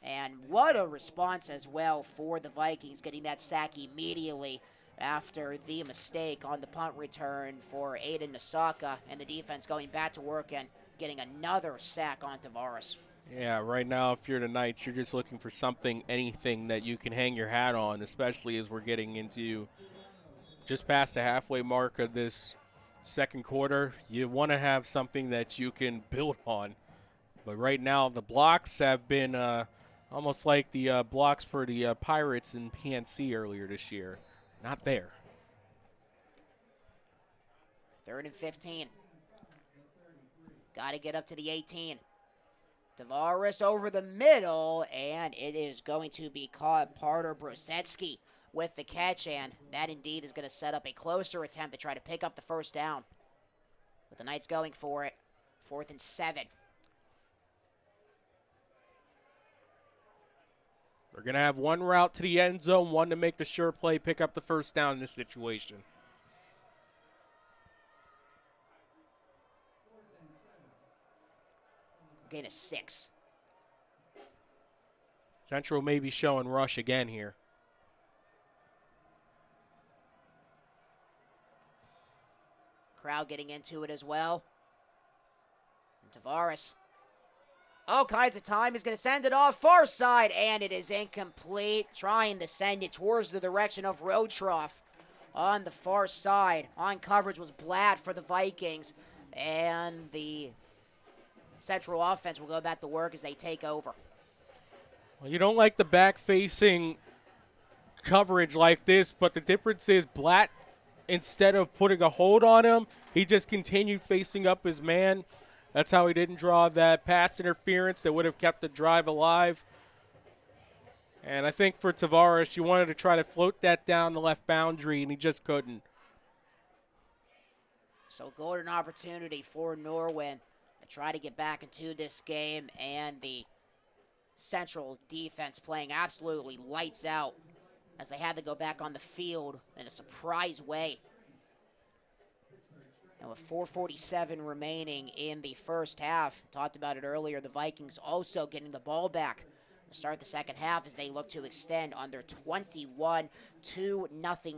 And what a response as well for the Vikings, getting that sack immediately after the mistake on the punt return for Aiden Nasaka, and the defense going back to work and getting another sack on Tavares. Yeah, right now, if you're the Knights, you're just looking for something, anything that you can hang your hat on, especially as we're getting into just past the halfway mark of this second quarter. You want to have something that you can build on. But right now, the blocks have been almost like the blocks for the Pirates in P9C earlier this year. Not there. 3rd and 15. Got to get up to the 18. Tavares over the middle, and it is going to be caught. Parter Brosetsky with the catch, and that indeed is going to set up a closer attempt to try to pick up the first down. With the Knights going for it. 4th and 7. They're going to have one route to the end zone, one to make the sure play, pick up the first down in this situation. Gain of 6. Central may be showing rush again here. Crowd getting into it as well. And Tavares. All kinds of time. He's going to send it off far side, and it is incomplete. Trying to send it towards the direction of Rotroff on the far side. On coverage was Blatt for the Vikings, and the Central offense will go back to work as they take over. Well, you don't like the back-facing coverage like this, but the difference is Blatt, instead of putting a hold on him, he just continued facing up his man. That's how he didn't draw that pass interference that would have kept the drive alive. And I think for Tavares, you wanted to try to float that down the left boundary, and he just couldn't. So golden opportunity for Norwin to try to get back into this game, and the Central defense playing absolutely lights out as they had to go back on the field in a surprise way. And with 4:47 remaining in the first half, talked about it earlier, the Vikings also getting the ball back to start the second half as they look to extend on their 21-2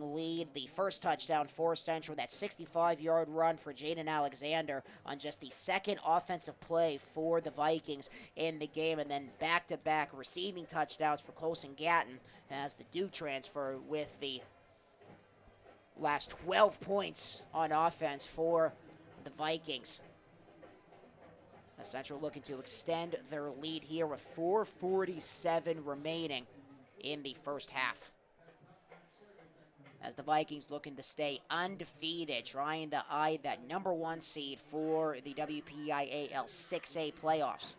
lead. The first touchdown for Central, that 65-yard run for Jaden Alexander on just the second offensive play for the Vikings in the game, and then back-to-back receiving touchdowns for Colson Gatton as the Duke transfer with the last 12 points on offense for the Vikings. Central looking to extend their lead here with 4:47 remaining in the first half. As the Vikings looking to stay undefeated, trying to eye that #1 seed for the WPIAL 6A playoffs.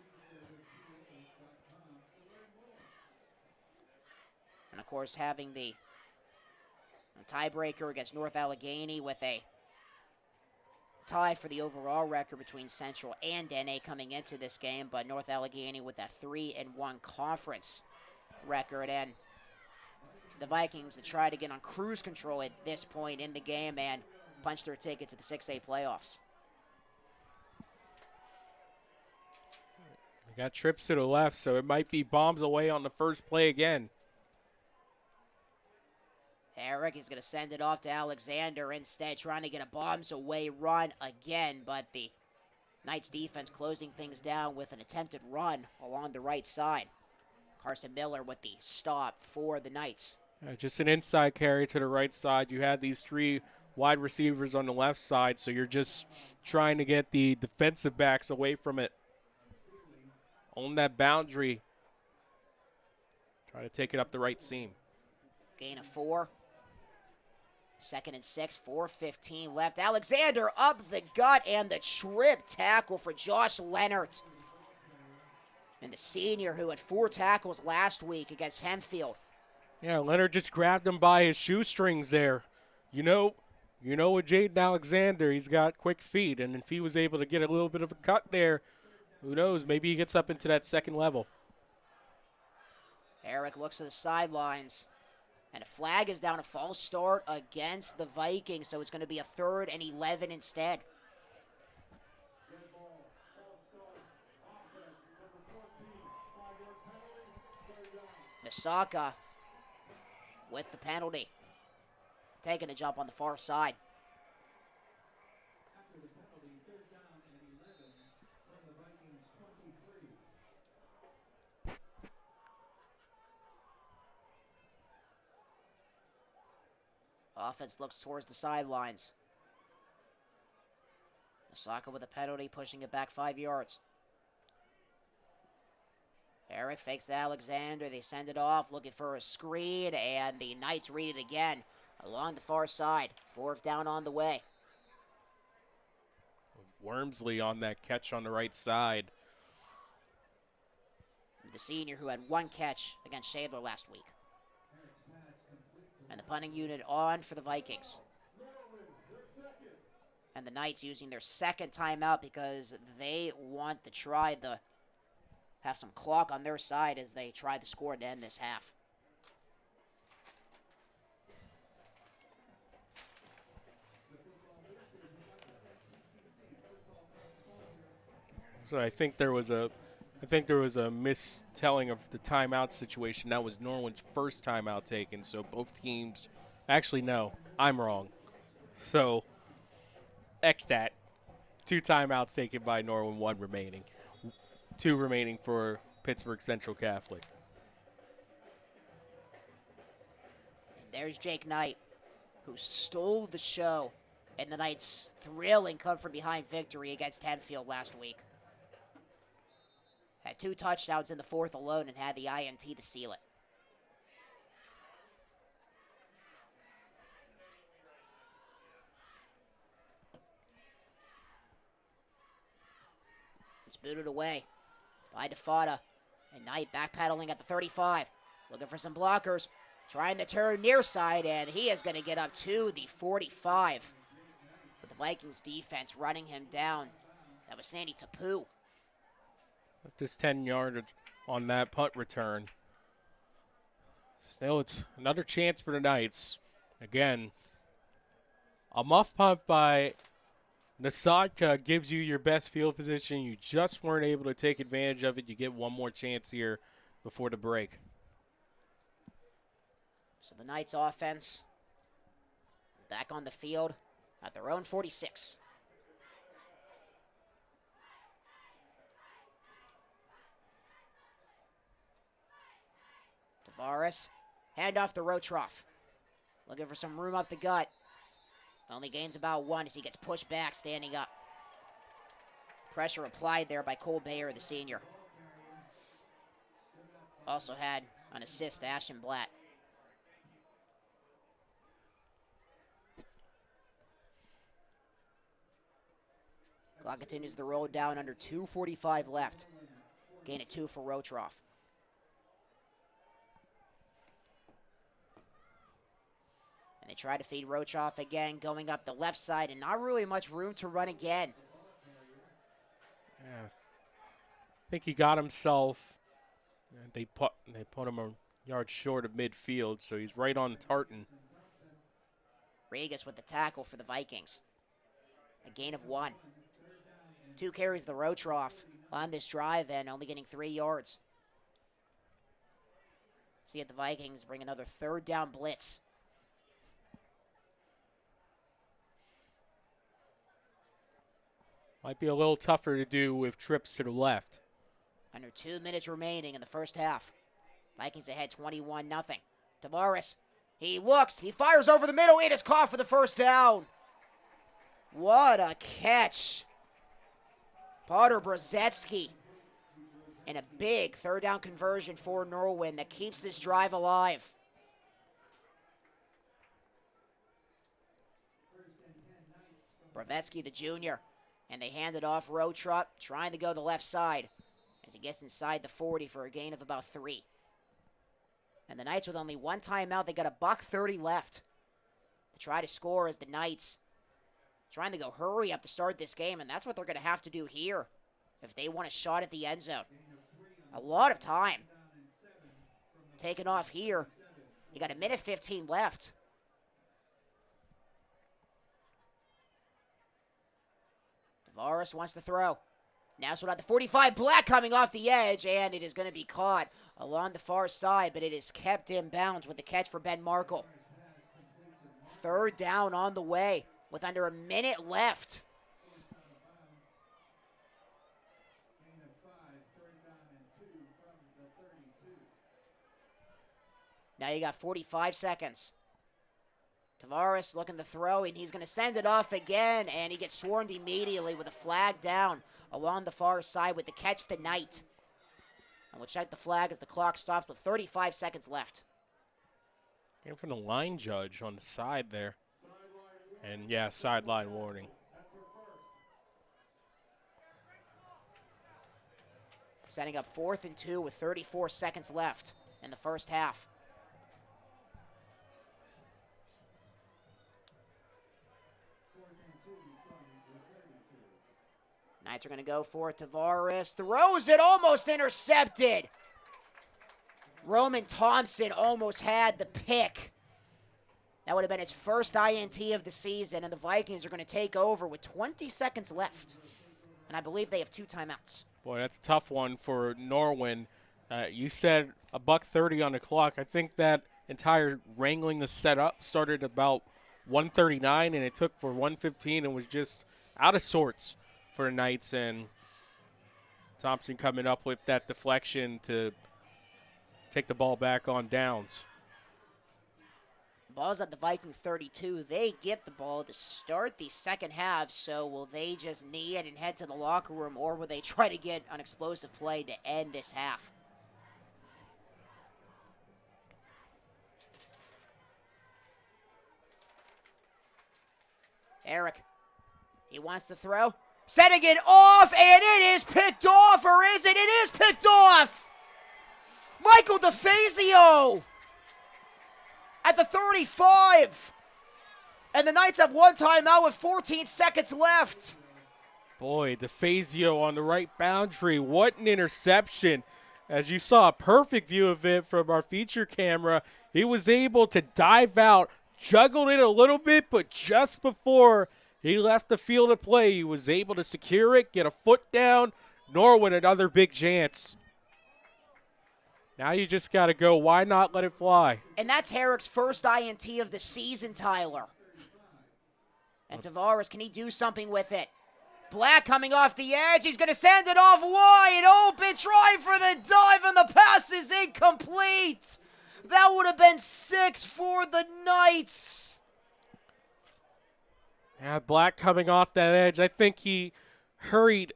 And of course, having the tiebreaker against North Allegheny with a tie for the overall record between Central and NA coming into this game, but North Allegheny with a 3-1 conference record, and the Vikings to try to get on cruise control at this point in the game and punch their ticket to the 6A playoffs. They got trips to the left, so it might be bombs away on the first play again. Eric is going to send it off to Alexander instead, trying to get a bombs away run again, but the Knights defense closing things down with an attempted run along the right side. Carson Miller with the stop for the Knights. Just an inside carry to the right side. You had these three wide receivers on the left side, so you're just trying to get the defensive backs away from it. On that boundary. Try to take it up the right seam. Gain of 4. 2nd and 6, 4:15 left. Alexander up the gut, and the trip tackle for Josh Leonard. And the senior who had 4 tackles last week against Hempfield. Yeah, Leonard just grabbed him by his shoestrings there. You know with Jaden Alexander, he's got quick feet, and if he was able to get a little bit of a cut there, who knows, maybe he gets up into that second level. Eric looks to the sidelines. And a flag is down, a false start against the Vikings, so it's going to be a 3rd and 11 instead. Nasaka with the penalty. Taking a jump on the far side. Offense looks towards the sidelines. Nasaka with a penalty, pushing it back 5 yards. Eric fakes the Alexander. They send it off, looking for a screen, and the Knights read it again along the far side. 4th down on the way. Wormsley on that catch on the right side. The senior who had 1 catch against Shadler last week. And the punting unit on for the Vikings. And the Knights using their 2nd timeout because they want to try the have some clock on their side as they try to score to end this half. So I think there was a mistelling of the timeout situation. That was Norwin's first timeout taken. So both teams, actually no, I'm wrong. So X that. 2 timeouts taken by Norwin, 1 remaining. 2 remaining for Pittsburgh Central Catholic. And there's Jake Knight, who stole the show in the Knights' thrilling come-from-behind victory against Hempfield last week. Had 2 touchdowns in the 4th alone and had the INT to seal it. It's booted away by DeFada. And Knight backpedaling at the 35. Looking for some blockers. Trying to turn near side, and he is going to get up to the 45. With the Vikings defense running him down. That was Sandy Tapu. Just 10 yards on that punt return. Still, it's another chance for the Knights. Again, a muff punt by Nasadka gives you your best field position. You just weren't able to take advantage of it. You get one more chance here before the break. So the Knights offense back on the field at their own 46. Tavares, hand off to Rotroff. Looking for some room up the gut. Only gains about 1 as he gets pushed back standing up. Pressure applied there by Cole Bayer, the senior. Also had an assist to Ashton Blatt. Clock continues to roll down under 2:45 left. Gain of 2 for Rotroff. And they try to feed Rotroff again, going up the left side, and not really much room to run again. Yeah. I think he got himself. They put him a yard short of midfield, so he's right on Tartan. Regas with the tackle for the Vikings. A gain of 1. 2 carries the Rotroff on this drive and only getting 3 yards. See if the Vikings bring another 3rd down blitz. Might be a little tougher to do with trips to the left. Under 2 minutes remaining in the first half. Vikings ahead 21-0. Tavares, he looks, he fires over the middle. It is caught for the first down. What a catch. Potter Brzezinski. And a big 3rd down conversion for Norwin that keeps this drive alive. Brzezinski, the junior. And they hand it off Rotroff, trying to go the left side as he gets inside the 40 for a gain of about 3. And the Knights with only 1 timeout, they got a $1:30 left to try to score as the Knights trying to go hurry up to start this game, and that's what they're going to have to do here if they want a shot at the end zone. A lot of time taken off here. You got 1:15 left. Tavares wants to throw. Now so at the 45, Black coming off the edge, and it is going to be caught along the far side, but it is kept in bounds with the catch for Ben Markle. 3rd down on the way with under a minute left. Now you got 45 seconds. Tavares looking to throw, and he's going to send it off again, and he gets swarmed immediately with a flag down along the far side with the catch to Knight. And we'll check the flag as the clock stops with 35 seconds left. Came from the line judge on the side there. And, yeah, sideline warning. Setting up 4th and 2 with 34 seconds left in the first half. Knights are going to go for it. Tavares throws it, almost intercepted. Roman Thompson almost had the pick. That would have been his first INT of the season, and the Vikings are going to take over with 20 seconds left. And I believe they have 2 timeouts. Boy, that's a tough one for Norwin. You said $1:30 on the clock. I think that entire wrangling the setup started about 1:39, and it took for 1:15 and was just out of sorts for the Knights. And Thompson coming up with that deflection to take the ball back on downs. Ball's at the Vikings 32. They get the ball to start the second half, so will they just knee it and head to the locker room, or will they try to get an explosive play to end this half? Eric, he wants to throw. Setting it off, and it is picked off, or is it? It is picked off! Michael DeFazio at the 35. And the Knights have 1 timeout with 14 seconds left. Boy, DeFazio on the right boundary. What an interception. As you saw a perfect view of it from our feature camera, he was able to dive out, juggled it a little bit, but just before he left the field of play, he was able to secure it, get a foot down. Norwin, another big chance. Now you just got to go, why not let it fly? And that's Herrick's first INT of the season, Tyler. And Tavares, can he do something with it? Black coming off the edge. He's going to send it off wide open. Try for the dive, and the pass is incomplete. That would have been 6 for the Knights. Yeah, Black coming off that edge. I think he hurried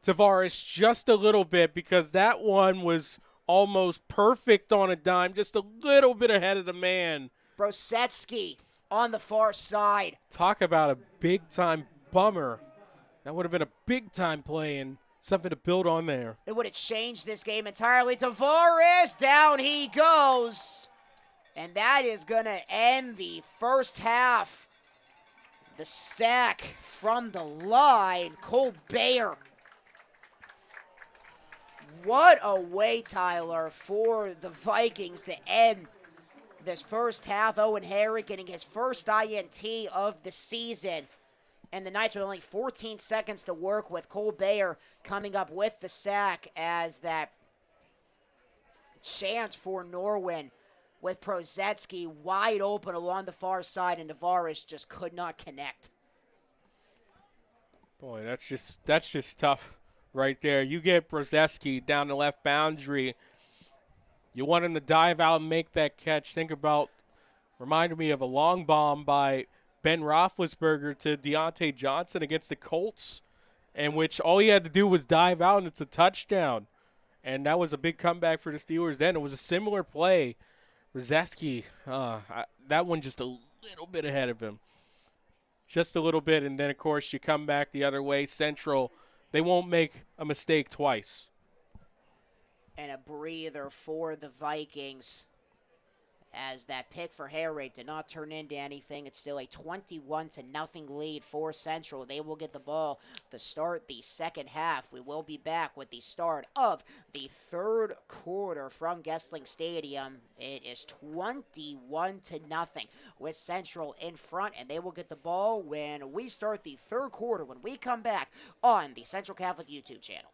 Tavares just a little bit because that one was almost perfect on a dime, just a little bit ahead of the man. Brosetsky on the far side. Talk about a big-time bummer. That would have been a big-time play and something to build on there. It would have changed this game entirely. Tavares, down he goes. And that is going to end the first half. The sack from the line, Cole Bayer. What a way, Tyler, for the Vikings to end this first half. Owen Herrick getting his first INT of the season. And the Knights with only 14 seconds to work with. Cole Bayer coming up with the sack as that chance for Norwin with Prozetsky wide open along the far side, and Tavares just could not connect. Boy, that's just tough right there. You get Prozetsky down the left boundary. You want him to dive out and make that catch. Think about, reminded me of a long bomb by Ben Roethlisberger to Deontay Johnson against the Colts, in which all he had to do was dive out and it's a touchdown. And that was a big comeback for the Steelers then. It was a similar play. Prozetsky, that one just a little bit ahead of him. Just a little bit, and then, of course, you come back the other way. Central, they won't make a mistake twice. And a breather for the Vikings, as that pick for Herrick did not turn into anything. It's still a 21-0 lead for Central. They will get the ball to start the second half. We will be back with the start of the third quarter from Gessling Stadium. It is 21-0 with Central in front, and they will get the ball when we start the third quarter, when we come back on the Central Catholic YouTube channel.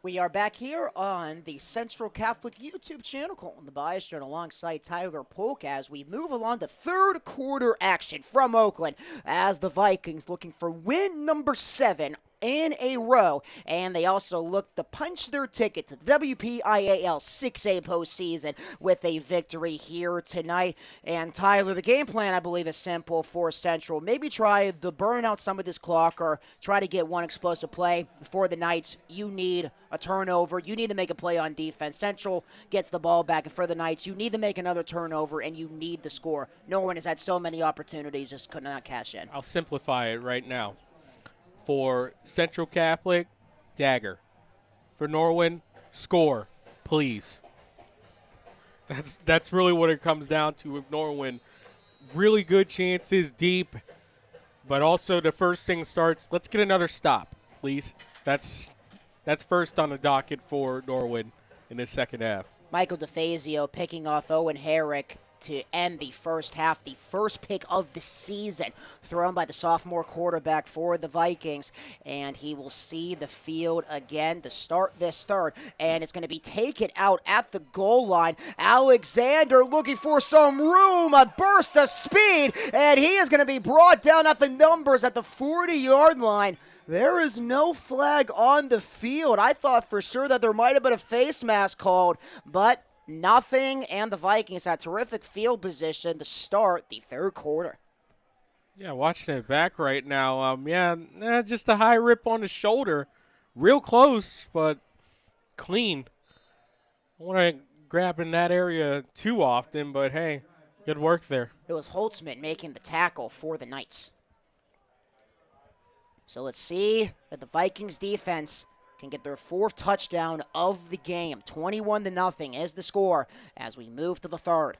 We are back here on the Central Catholic YouTube channel, calling the Biastron alongside Tyler Polk as we move along to third quarter action from Oakland as the Vikings looking for win number 7 in a row, and they also look to punch their ticket to the WPIAL 6A postseason with a victory here tonight. And Tyler, the game plan, I believe, is simple for Central. Maybe try to burn out some of this clock or try to get one explosive play. For the Knights, you need a turnover. You need to make a play on defense. Central gets the ball back, and for the Knights, you need to make another turnover, and you need to score. Norwin has had so many opportunities, just could not cash in. I'll simplify it right now. For Central Catholic, dagger. For Norwin, score, please. That's really what it comes down to with Norwin. Really good chances, deep, but also the first thing starts, let's get another stop, please. That's first on the docket for Norwin in the second half. Michael DeFazio picking off Owen Herrick to end the first half, the first pick of the season thrown by the sophomore quarterback for the Vikings, and he will see the field again to start this third, and it's going to be taken out at the goal line. Alexander looking for some room, a burst of speed, and he is going to be brought down at the numbers at the 40-yard line. There is no flag on the field. I thought for sure that there might have been a face mask called, but nothing, and the Vikings had terrific field position to start the third quarter. Yeah, watching it back right now, just a high rip on the shoulder. Real close, but clean. I want to grab in that area too often, but hey, good work there. It was Holtzman making the tackle for the Knights. So let's see if the Vikings defense can get their fourth touchdown of the game. 21-0 is the score as we move to the third.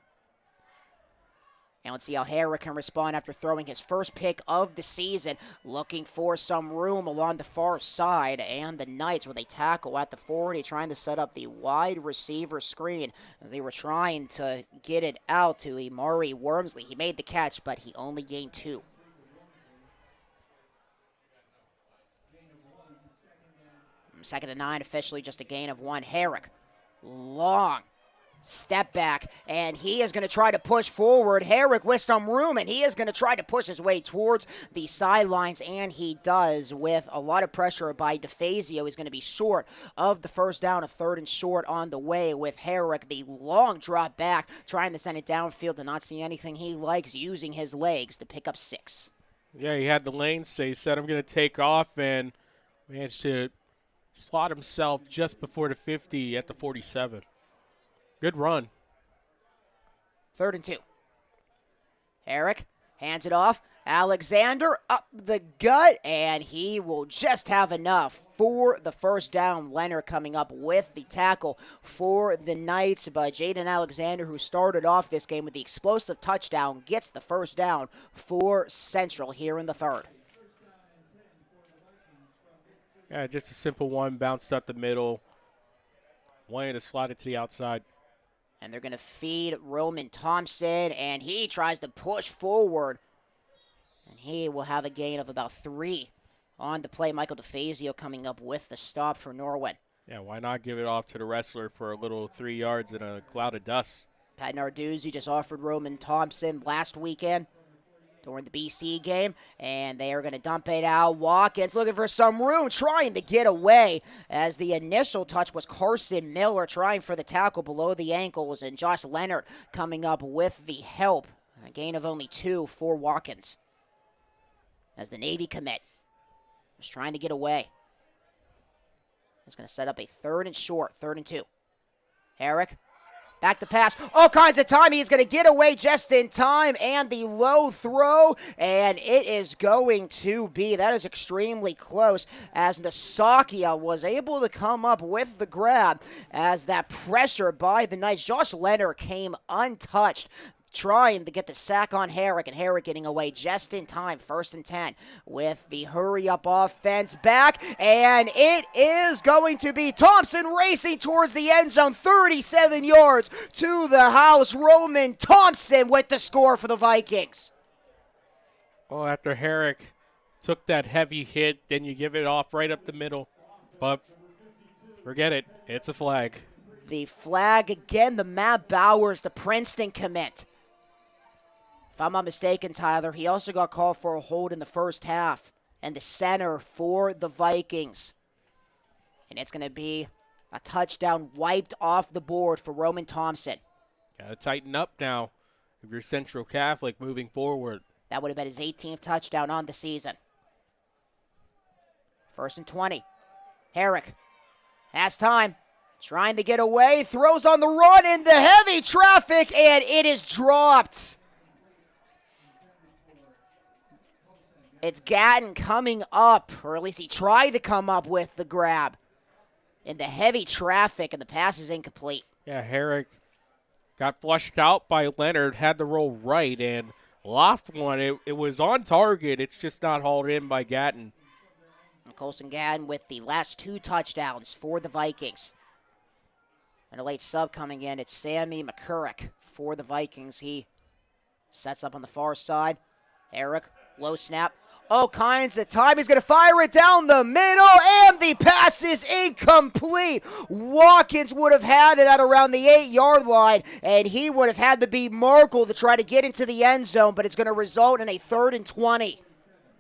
And let's see how Herrick can respond after throwing his first pick of the season. Looking for some room along the far side. And the Knights with a tackle at the 40, trying to set up the wide receiver screen as they were trying to get it out to Amari Wormsley. He made the catch, but he only gained 2. Second and 9, officially just a gain of 1. Herrick, long step back, and he is going to try to push forward. Herrick with some room, and he is going to try to push his way towards the sidelines, and he does with a lot of pressure by DeFazio. He's going to be short of the first down, a third and short on the way with Herrick. The long drop back, trying to send it downfield, to not see anything he likes, using his legs to pick up 6. Yeah, he had the lane, so he said, I'm going to take off, and managed to slot himself just before the 50 at the 47. Good run. 3rd and 2. Herrick hands it off. Alexander up the gut, and he will just have enough for the first down. Leonard coming up with the tackle for the Knights, but Jaden Alexander, who started off this game with the explosive touchdown, gets the first down for Central here in the third. Yeah, just a simple one, bounced up the middle, wanted to slide it to the outside. And they're going to feed Roman Thompson, and he tries to push forward. And he will have a gain of about 3 on the play. Michael DeFazio coming up with the stop for Norwin. Yeah, why not give it off to the wrestler for a little 3 yards in a cloud of dust? Pat Narduzzi just offered Roman Thompson last weekend during the BC game, and they are going to dump it out. Watkins looking for some room, trying to get away, as the initial touch was Carson Miller trying for the tackle below the ankles, and Josh Leonard coming up with the help. A gain of only 2 for Watkins, as the Navy commit was trying to get away. It's going to set up a 3rd and short, 3rd and 2. Herrick. Back to pass, all kinds of time. He's going to get away just in time, and the low throw, and it is going to be, that is extremely close, as Nasakia was able to come up with the grab, as that pressure by the Knights. Josh Leonard came untouched, trying to get the sack on Herrick, and Herrick getting away just in time. 1st and 10 with the hurry-up offense back, and it is going to be Thompson racing towards the end zone, 37 yards to the house. Roman Thompson with the score for the Vikings. Well, after Herrick took that heavy hit, then you give it off right up the middle. But Forget it. It's a flag. The flag again, the Matt Bowers, the Princeton commit. If I'm not mistaken, Tyler, he also got called for a hold in the first half. And the center for the Vikings. And it's going to be a touchdown wiped off the board for Roman Thompson. Got to tighten up now if you're Central Catholic moving forward. That would have been his 18th touchdown on the season. 1st and 20. Herrick has time. Trying to get away. Throws on the run into heavy traffic, and it is dropped. It's Gatton coming up, or at least he tried to come up with the grab. In the heavy traffic, and the pass is incomplete. Yeah, Herrick got flushed out by Leonard, had to roll right, and loft one. It was on target. It's just not hauled in by Gatton. And Colson Gatton with the last 2 touchdowns for the Vikings. And a late sub coming in. It's Sammy McCurrick for the Vikings. He sets up on the far side. Herrick, low snap. All kinds of time. He's going to fire it down the middle, and the pass is incomplete. Watkins would have had it at around the 8-yard line, and he would have had to beat Merkel to try to get into the end zone, but it's going to result in a 3rd and 20.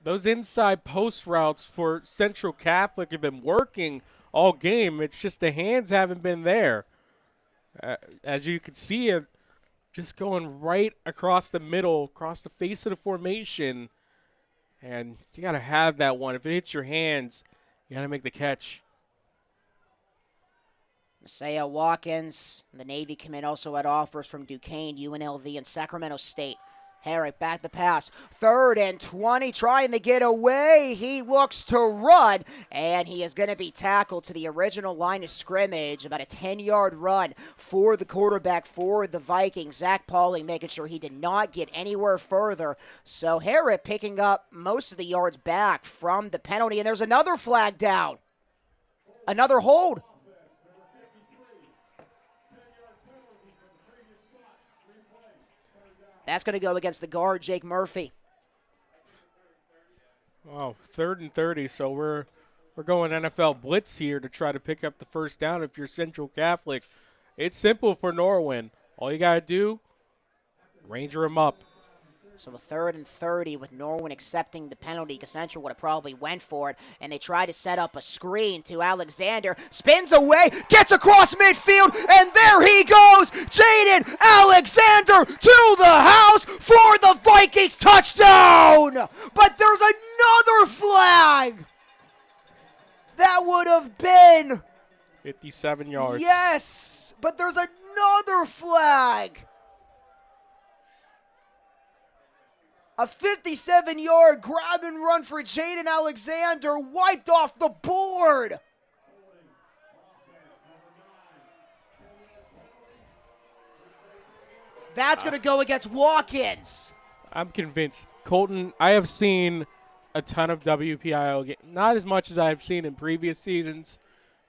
Those inside post routes for Central Catholic have been working all game. It's just the hands haven't been there. As you can see, it just going right across the middle, across the face of the formation. And you got to have that one. If it hits your hands, you got to make the catch. Messiah Watkins, the Navy commit, also had offers from Duquesne, UNLV, and Sacramento State. Herrick back the pass. 3rd and 20, trying to get away. He looks to run, and he is going to be tackled to the original line of scrimmage. About a 10-yard run for the quarterback for the Vikings. Zach Pauling making sure he did not get anywhere further. So Herrick picking up most of the yards back from the penalty, and there's another flag down. Another hold. That's going to go against the guard, Jake Murphy. Wow, 3rd and 30, so we're going NFL blitz here to try to pick up the first down if you're Central Catholic. It's simple for Norwin. All you got to do, ranger him up. So a 3rd and 30 with Norwin accepting the penalty because Central would have probably went for it. And they try to set up a screen to Alexander. Spins away, gets across midfield, and there he goes. Jaden Alexander to the house for the Vikings touchdown. But there's another flag. That would have been 57 yards. Yes, but there's another flag. A 57-yard grab and run for Jaden Alexander, wiped off the board. That's going to go against Watkins. I'm convinced. Colton, I have seen a ton of WPIL games, not as much as I've seen in previous seasons,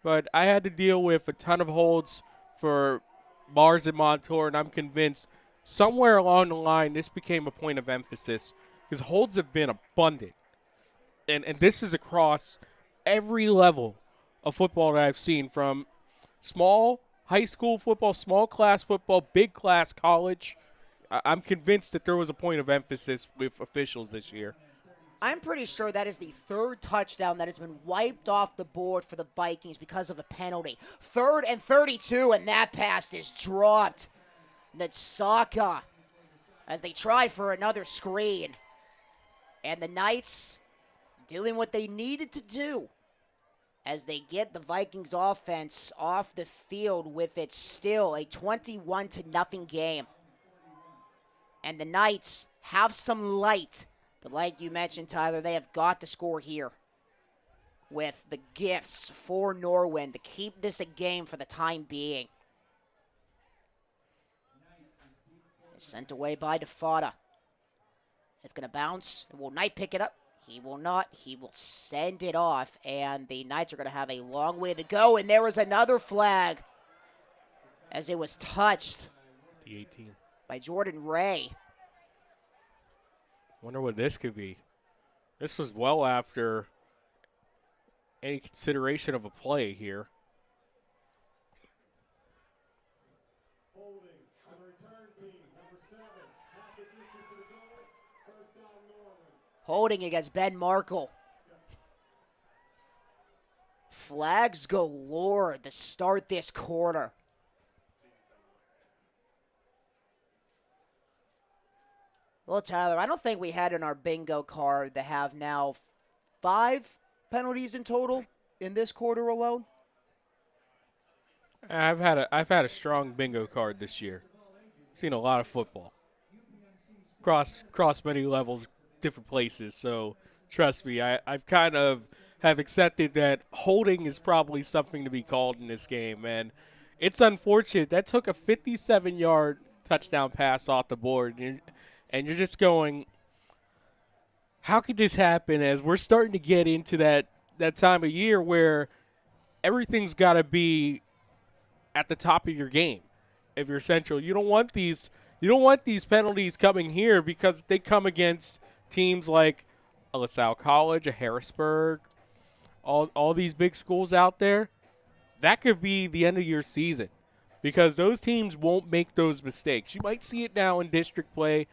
but I had to deal with a ton of holds for Mars and Montour, and I'm convinced somewhere along the line, this became a point of emphasis because holds have been abundant. And this is across every level of football that I've seen, from small high school football, small class football, big class college. I'm convinced that there was a point of emphasis with officials this year. I'm pretty sure that is the 3rd touchdown that has been wiped off the board for the Vikings because of a penalty. 3rd and 32, and that pass is dropped. Natsaka, as they try for another screen. And the Knights doing what they needed to do as they get the Vikings offense off the field with it still a 21-0 game. And the Knights have some light, but like you mentioned, Tyler, they have got to score here with the gifts for Norwin to keep this a game for the time being. Sent away by DeFada. It's going to bounce. Will Knight pick it up? He will not. He will send it off, and the Knights are going to have a long way to go, and there was another flag as it was touched The 18. by Jordan Ray. Wonder what this could be. This was well after any consideration of a play here. Holding against Ben Markle. Flags galore to start this quarter. Well, Tyler, I don't think we had in our bingo card to have now 5 penalties in total in this quarter alone. I've had a strong bingo card this year. Seen a lot of football. Cross many levels, different places. So trust me, I've kind of have accepted that holding is probably something to be called in this game, and it's unfortunate that took a 57-yard touchdown pass off the board, and you're just going, how could this happen? As we're starting to get into that time of year where everything's got to be at the top of your game. If you're Central, you don't want these penalties coming here because they come against teams like a LaSalle College, a Harrisburg, all these big schools out there. That could be the end of your season because those teams won't make those mistakes. You might see it now in district play,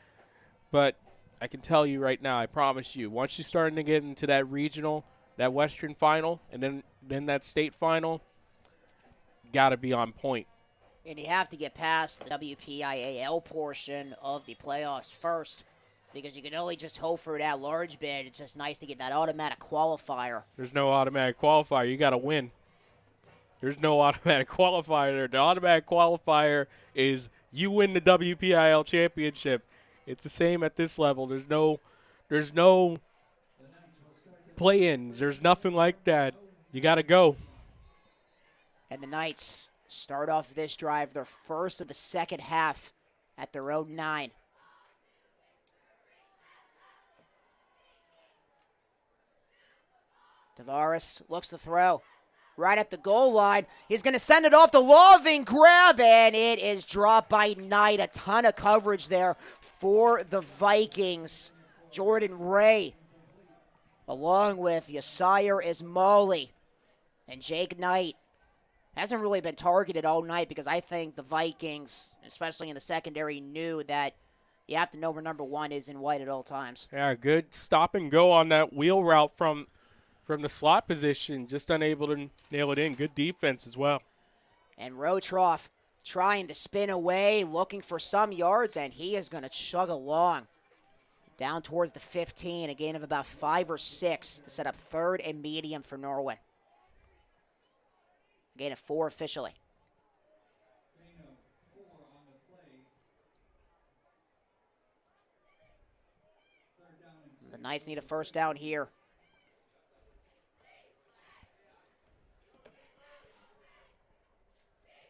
but I can tell you right now, I promise you, once you're starting to get into that regional, that Western final, and then that state final, got to be on point. And you have to get past the WPIAL portion of the playoffs first because you can only just hope for that large bid. It's just nice to get that automatic qualifier. There's no automatic qualifier. You got to win. There's no automatic qualifier. The automatic qualifier is you win the WPIL championship. It's the same at this level. There's no play-ins. There's nothing like that. You got to go. And the Knights start off this drive, their first of the second half at their own 9. Tavares looks to throw right at the goal line. He's going to send it off to Loving, grab, and it is dropped by Knight. A ton of coverage there for the Vikings. Jordan Ray, along with Yasir Ismaili and Jake Knight, hasn't really been targeted all night because I think the Vikings, especially in the secondary, knew that you have to know where number 1 is in white at all times. Yeah, good stop and go on that wheel route from the slot position, just unable to nail it in. Good defense as well. And Rotroff trying to spin away, looking for some yards, and he is going to chug along down towards the 15, a gain of about 5 or 6 to set up 3rd and medium for Norwin. A gain of 4 officially. The Knights need a first down here.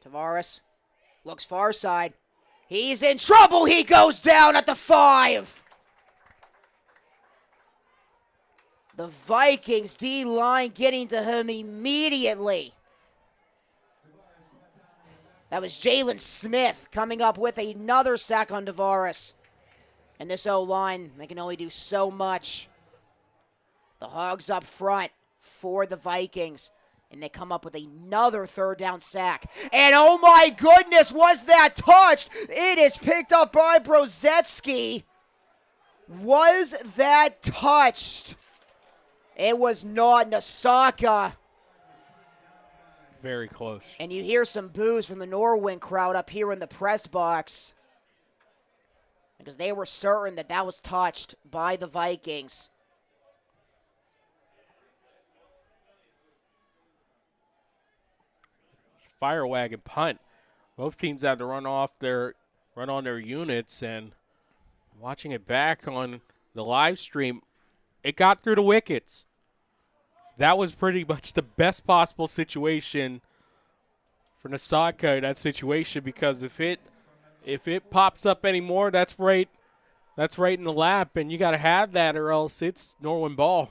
Tavares looks far side. He's in trouble. He goes down at the 5. The Vikings D-line getting to him immediately. That was Jalen Smith coming up with another sack on Tavares. And this O-line, they can only do so much. The Hogs up front for the Vikings. And they come up with another 3rd down sack. And oh my goodness, was that touched? It is picked up by Brozetsky. Was that touched? It was not. Nasaka. Very close. And you hear some boos from the Norwin crowd up here in the press box. Because they were certain that that was touched by the Vikings. Fire wagon punt. Both teams had to run on their units, and watching it back on the live stream, it got through the wickets. That was pretty much the best possible situation for Nasaka in that situation, because if it pops up anymore, that's right in the lap, and you got to have that, or else it's Norwin ball.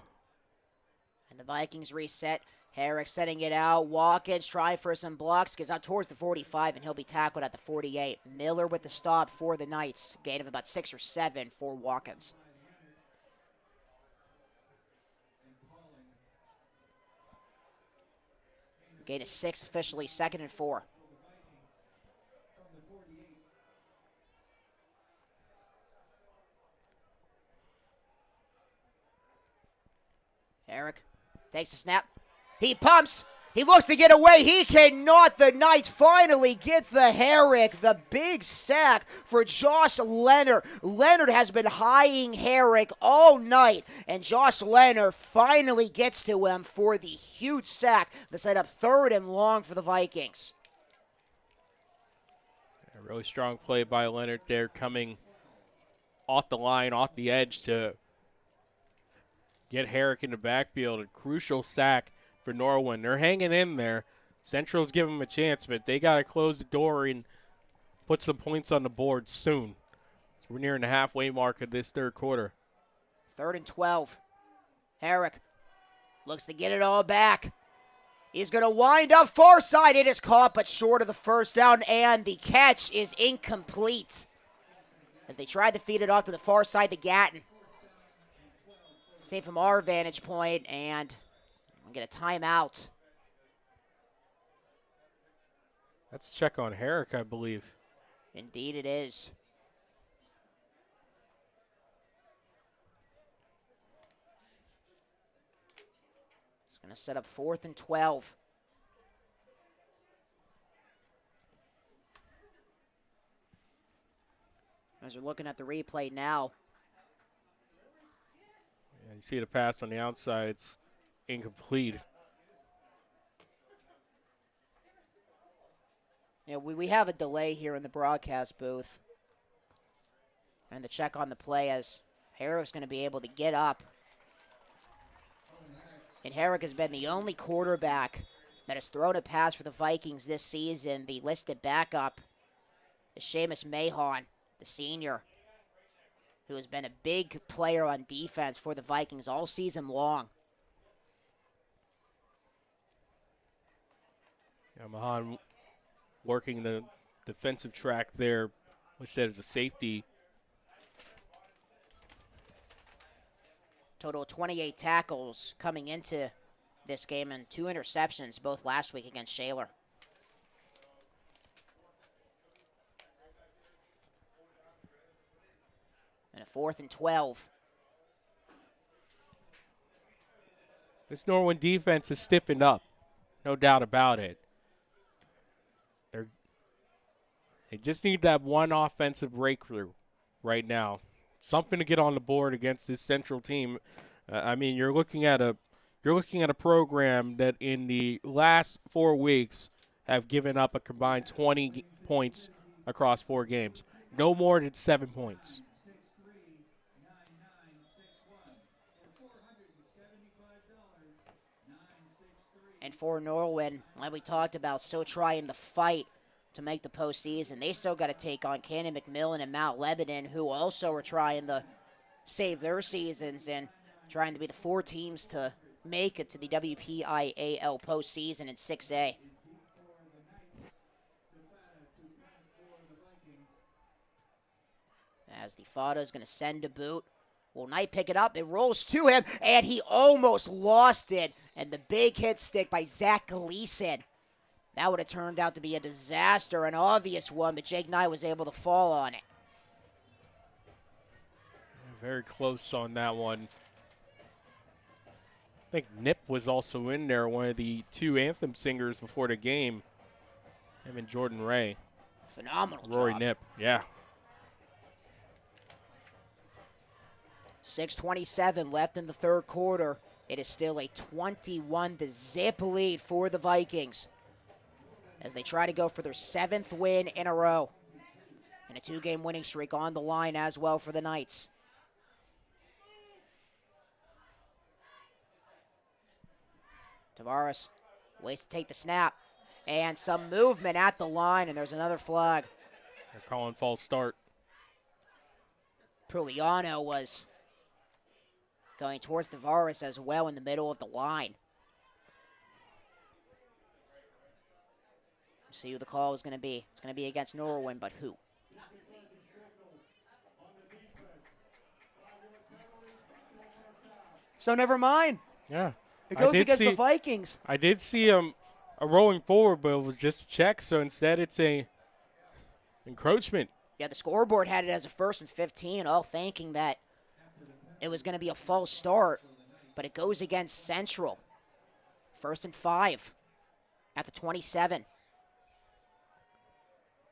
And the Vikings reset. Herrick setting it out. Watkins trying for some blocks. Gets out towards the 45, and he'll be tackled at the 48. Miller with the stop for the Knights. Gain of about 6 or 7 for Watkins. Gain of 6 officially. 2nd and 4. Herrick takes a snap. He pumps. He looks to get away. He cannot. The Knights finally get the Herrick. The big sack for Josh Leonard. Leonard has been eyeing Herrick all night, and Josh Leonard finally gets to him for the huge sack to set up 3rd and long for the Vikings. A really strong play by Leonard there, coming off the line, off the edge to get Herrick in the backfield. A crucial sack for Norwin. They're hanging in there. Central's giving them a chance, but they got to close the door and put some points on the board soon. So we're nearing the halfway mark of this 3rd quarter. 3rd and 12. Herrick looks to get it all back. He's going to wind up far side. It is caught, but short of the 1st down, and the catch is incomplete as they tried to feed it off to the far side to Gatton. Save from our vantage point, and we'll get a timeout. That's a check on Herrick, I believe. Indeed it is. It's going to set up 4th and 12. As we're looking at the replay now. Yeah, you see the pass on the outside. It's incomplete. Yeah, we have a delay here in the broadcast booth. And the check on the play as Herrick's going to be able to get up. And Herrick has been the only quarterback that has thrown a pass for the Vikings this season. The listed backup is Seamus Mahon, the senior, who has been a big player on defense for the Vikings all season long. Yeah, Mahan working the defensive track there. We said as a safety. Total of 28 tackles coming into this game and 2 interceptions, both last week against Shaler. And a 4th and 12. This Norwin defense is stiffened up, no doubt about it. They just need that one offensive breakthrough right now. Something to get on the board against this Central team. I mean, you're looking at a program that in the last 4 weeks have given up a combined 20 points across 4 games. No more than 7 points. And for Norwin, like we talked about, still trying to fight to make the postseason. They still got to take on Cannon McMillan and Mount Lebanon, who also are trying to save their seasons and trying to be the 4 teams to make it to the WPIAL postseason in 6A. As the Fada is going to send a boot. Will Knight pick it up? It rolls to him, and he almost lost it. And the big hit stick by Zach Gleason. That would have turned out to be a disaster, an obvious one, but Jake Knight was able to fall on it. Very close on that one. I think Nip was also in there, one of the 2 anthem singers before the game. Him and Jordan Ray. Phenomenal Rory job. Nip, yeah. 6:27 left in the 3rd quarter. It is still a 21-0 lead for the Vikings as they try to go for their 7th win in a row. And a 2-game winning streak on the line as well for the Knights. Tavares waits to take the snap. And some movement at the line, and there's another flag. They're calling false start. Pugliano was going towards Tavares as well in the middle of the line. See who the call is going to be. It's going to be against Norwin, but who? So never mind. Yeah. It goes against the Vikings. I did see a rolling forward, but it was just a check, so instead it's a encroachment. Yeah, the scoreboard had it as a 1st and 15, all thinking that it was going to be a false start. but it goes against Central. 1st and 5 at the 27.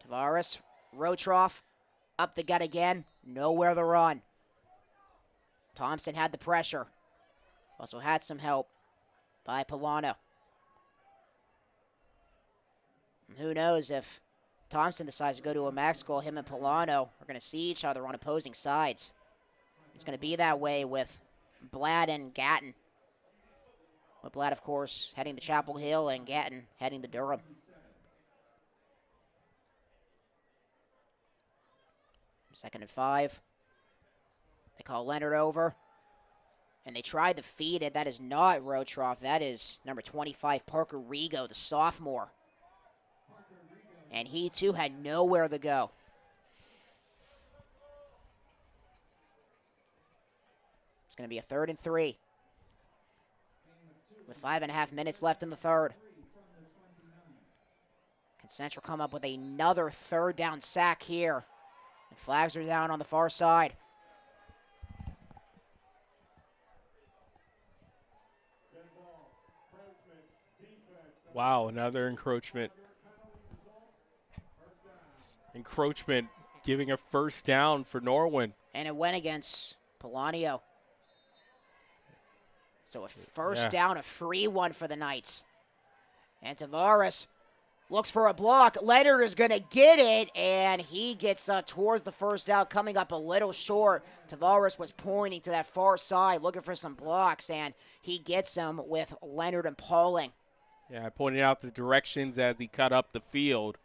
Tavares, Rotroff, up the gut again, nowhere to run. Thompson had the pressure. Also had some help by Polano. And who knows if Thompson decides to go to a max goal, him and Polano are going to see each other on opposing sides. It's going to be that way with Blatt and Gatton. With Blatt, of course, heading to Chapel Hill and Gatton heading to Durham. 2nd and 5. They call Leonard over. And they try to feed it. That is not Rotroff. That is number 25, Parker Rigo, the sophomore. And he, too, had nowhere to go. It's going to be a 3rd and 3. With 5.5 minutes left in the 3rd. Can Central come up with another 3rd down sack here? And flags are down on the far side. Wow, another encroachment. Encroachment giving a 1st down for Norwin. And it went against Polanio. So a 1st down, a free one for the Knights. And Tavares looks for a block. Leonard is going to get it, and he gets towards the 1st down, coming up a little short. Tavares was pointing to that far side, looking for some blocks, and he gets them with Leonard and Pauling. Yeah, I pointed out the directions as he cut up the field.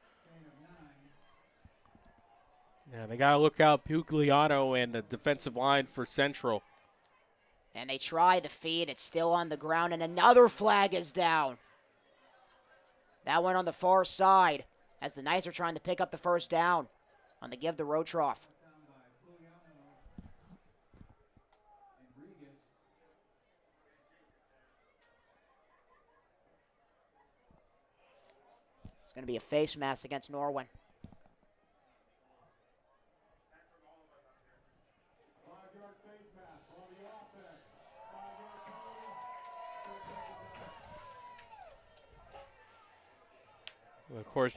Yeah, they got to look out Pugliano and the defensive line for Central. And they try the feed. It's still on the ground, and another flag is down. That one on the far side as the Knights are trying to pick up the 1st down on the give to Rotroff. It's going to be a face mask against Norwin. Of course,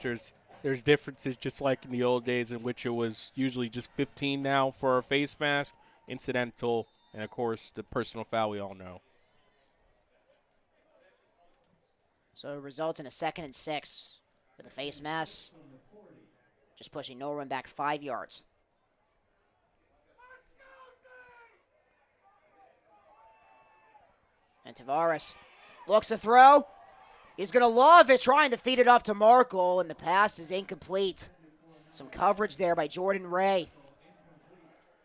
there's differences, just like in the old days in which it was usually just 15 now for a face mask, incidental, and, of course, the personal foul we all know. So it results in a 2nd and 6 with a face mask, just pushing Norwin back 5 yards. And Tavares looks to throw. He's going to love it, trying to feed it off to Markle, and the pass is incomplete. Some coverage there by Jordan Ray.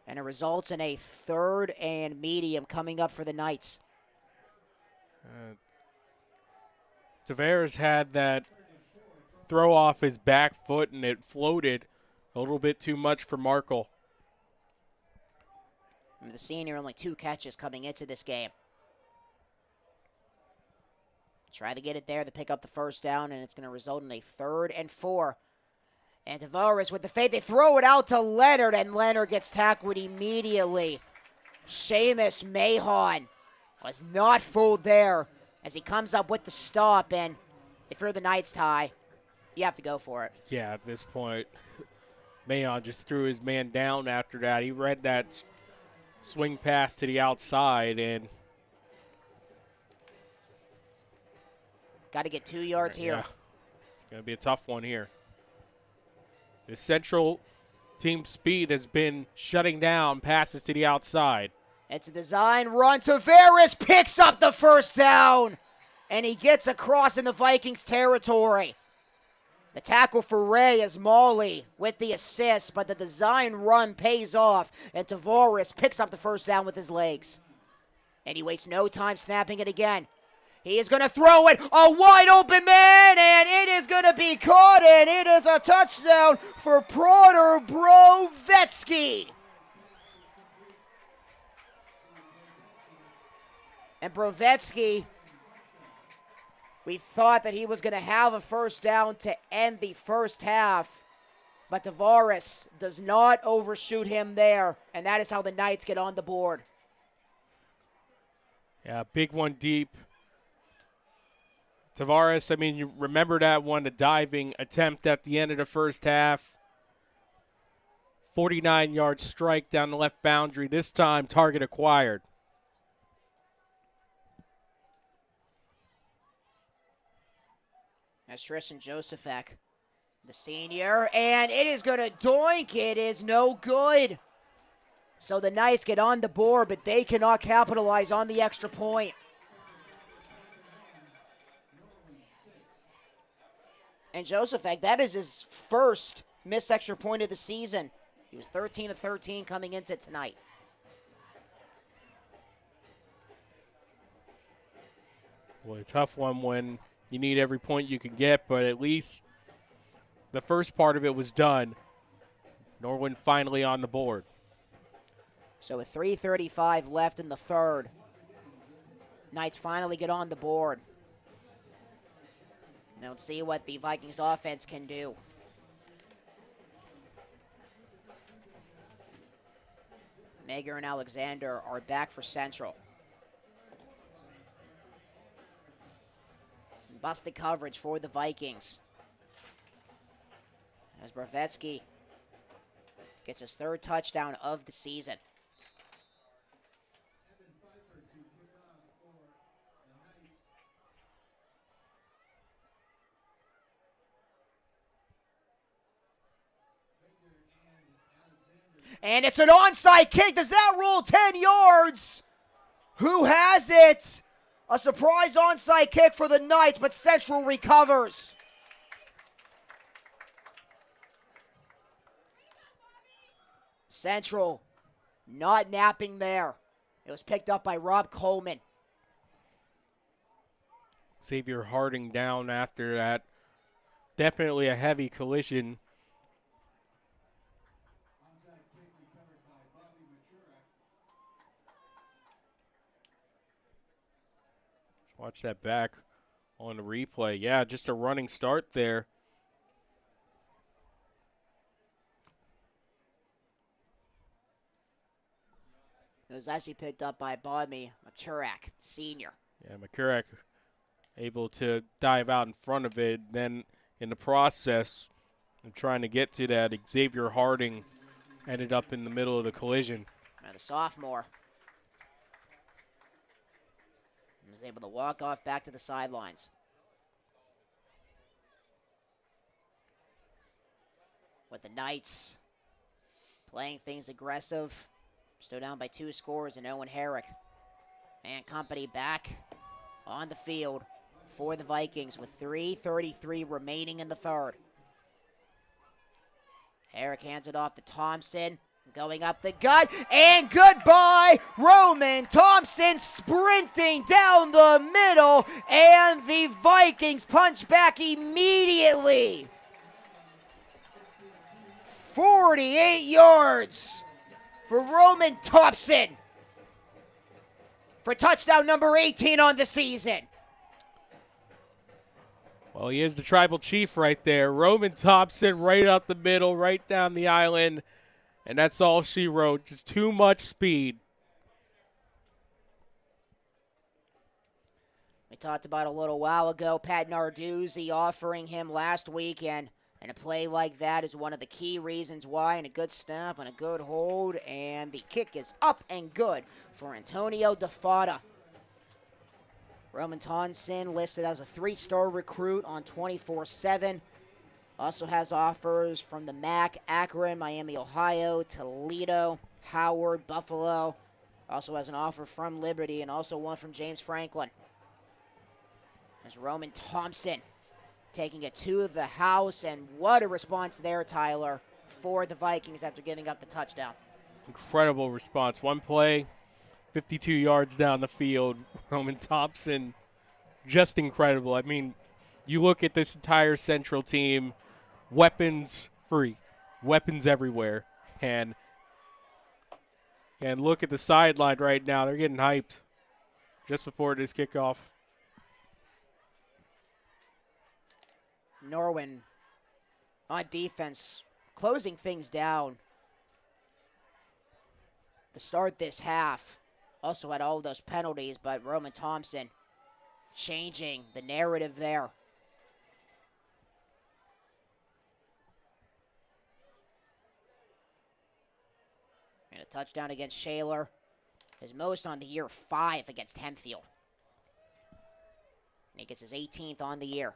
And it results in a 3rd and medium coming up for the Knights. Tavares had that throw off his back foot, and it floated a little bit too much for Markle. And the senior, only 2 catches coming into this game. Try to get it there to pick up the 1st down, and it's going to result in a 3rd and 4. And Tavares with the fade. They throw it out to Leonard, and Leonard gets tackled immediately. Seamus Mahon was not fooled there as he comes up with the stop, and if you're the Knights, Ty, you have to go for it. Yeah, at this point, Mahon just threw his man down after that. He read that swing pass to the outside, and got to get 2 yards here. Yeah. It's going to be a tough one here. The Central team speed has been shutting down passes to the outside. It's a design run. Tavares picks up the 1st down, and he gets across in the Vikings territory. The tackle for Ray is Molly with the assist, but the design run pays off, and Tavares picks up the 1st down with his legs. And he wastes no time snapping it again. He is going to throw it, a wide open man, and it is going to be caught, and it is a touchdown for Proder Brovetsky. And Brovetsky, we thought that he was going to have a 1st down to end the 1st half, but Tavares does not overshoot him there, and that is how the Knights get on the board. Yeah, big one deep. Tavares, I mean, you remember that one, the diving attempt at the end of the first half. 49-yard strike down the left boundary. This time, target acquired. That's Tristan Josephek, the senior, and it is going to doink. It is no good. So the Knights get on the board, but they cannot capitalize on the extra point. And Josephek, that is his first missed extra point of the season. He was 13 of 13 coming into tonight. Boy, a tough one when you need every point you can get, but at least the first part of it was done. Norwin finally on the board. So with 3:35 left in the third, Knights finally get on the board. Now let's see what the Vikings offense can do. Mager and Alexander are back for Central. Busted coverage for the Vikings. As Bravetsky gets his third touchdown of the season. And it's an onside kick. Does that rule 10 yards? Who has it? A surprise onside kick for the Knights, but Central recovers. Central not napping there. It was picked up by Rob Coleman. Xavier Harding down after that. Definitely a heavy collision. Let's watch that back on the replay. Yeah, just a running start there. It was actually picked up by Bobby Machurak, senior. Yeah, Machurak able to dive out in front of it. Then in the process of trying to get to that, Xavier Harding ended up in the middle of the collision. And the sophomore was able to walk off back to the sidelines. With the Knights playing things aggressive. Still down by 2 scores, and Owen Herrick and company back on the field for the Vikings with 3:33 remaining in the third. Herrick hands it off to Thompson, going up the gut, and goodbye, Roman Thompson sprinting down the middle, and the Vikings punch back immediately. 48 yards for Roman Thompson for touchdown number 18 on the season. Well, he is the tribal chief right there. Roman Thompson right up the middle, right down the island. And that's all she wrote. Just too much speed. We talked about a little while ago, Pat Narduzzi offering him last weekend. And a play like that is one of the key reasons why, and a good snap and a good hold. And the kick is up and good for Antonio DeFada. Roman Thompson listed as a 3-star recruit on 24/7. Also has offers from the MAC, Akron, Miami, Ohio, Toledo, Howard, Buffalo. Also has an offer from Liberty and also one from James Franklin. As Roman Thompson taking it to the house, and what a response there, Tyler, for the Vikings after giving up the touchdown. Incredible response. One play, 52 yards down the field. Roman Thompson, just incredible. I mean, you look at this entire Central team, weapons free, weapons everywhere. And look at the sideline right now. They're getting hyped just before this kickoff. Norwin on defense, closing things down to start this half. Also had all of those penalties, but Roman Thompson changing the narrative there. And a touchdown against Shaler. His most on the year, 5 against Hempfield. And he gets his 18th on the year.